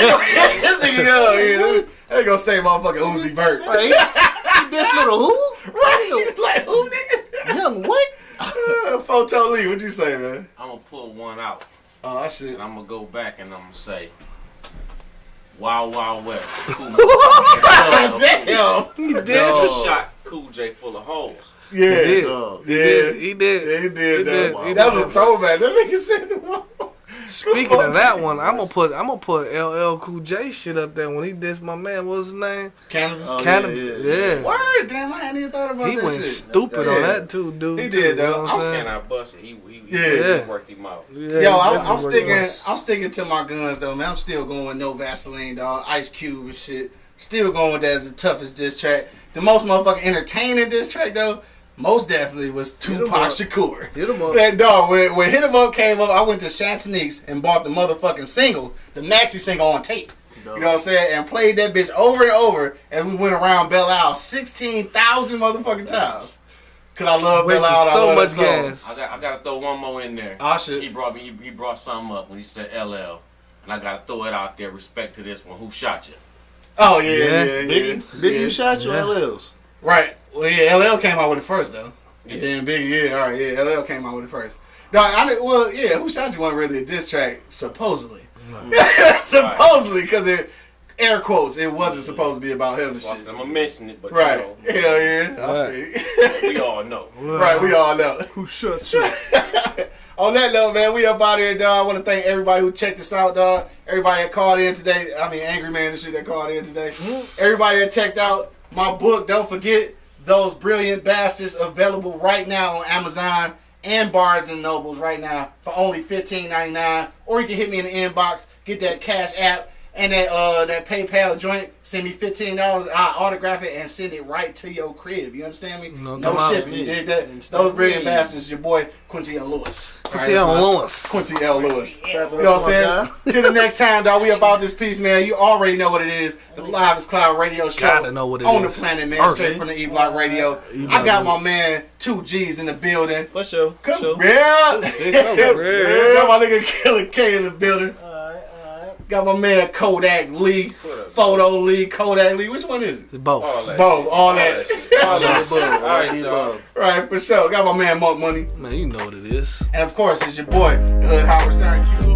this nigga young. Yeah. That nigga gonna say motherfucking Uzi Vert. Like, this little who? Right, he's like, who, nigga? Young what? Photo Lee, what you say, man? I'm gonna pull one out. Oh, shit. And I'm gonna go back and I'm gonna say, Wild Wild West. Cool. Damn. He did. Shot Cool J full of holes. Yeah. He did. That was a throwback. That nigga said the Speaking of that one, I'm gonna put LL Cool J shit up there when he dissed my man. What's his name? Cannabis. Yeah. Word, damn, I hadn't even thought about that shit. He went stupid on that too, dude. He did though. I busted. He worked him out. Yeah, yo, I'm sticking to my guns though, man. I'm still going with No Vaseline, dog. Ice Cube and shit. Still going with that as the toughest diss track. The most motherfucking entertaining diss track though, most definitely was Tupac Shakur. Hit 'em up. That dog, when Hit 'em Up came up, I went to Chantonique's and bought the motherfucking single, the maxi single on tape. You know what I'm saying? And played that bitch over and over as we went around Belle Isle 16,000 motherfucking times. Cause I love Belle Isle. So much gas. I gotta throw one more in there. Oh shit. He brought something up when he said LL, and I gotta throw it out there. Respect to this one. Who shot you? Oh yeah. Biggie shot you, LL's. Right. Well, yeah, LL came out with it first, though. And then Biggie, all right, yeah, LL came out with it first. No, Who Shot You wasn't really a diss track, supposedly. Supposedly, because air quotes, it wasn't supposed to be about him and shit. I'm going to mention it, but right. you know. Hell yeah. We all know. Right, we all know. Who shot you? On that note, man, we up out here, dog. I want to thank everybody who checked us out, dog. Everybody that called in today. I mean, Angry Man and shit that called in today. Everybody that checked out my book, don't forget, Those Brilliant Bastards, available right now on Amazon and Barnes & Nobles right now for only $15.99. Or you can hit me in the inbox, get that Cash App and that PayPal joint. Send me $15. I autograph it and send it right to your crib. You understand me? No shipping. You did that. Those Brilliant Bastards, your boy Quincy L. Lewis. Quincy L. Lewis. You know what I'm saying? Till the next time, dog. We about this piece, man. You already know what it is. The Livest Cloud Radio Show on the planet, man. Straight from the E Block Radio. I got my man 2 G's in the building. For sure. Come on. Got my nigga Killer K in the building. Got my man Kodak Lee, Photo Lee, Kodak Lee. Which one is it? Both. All that. All right, y'all. Right, for sure. Got my man Monk Money. Man, you know what it is. And of course, it's your boy, the Hood Howard Stern.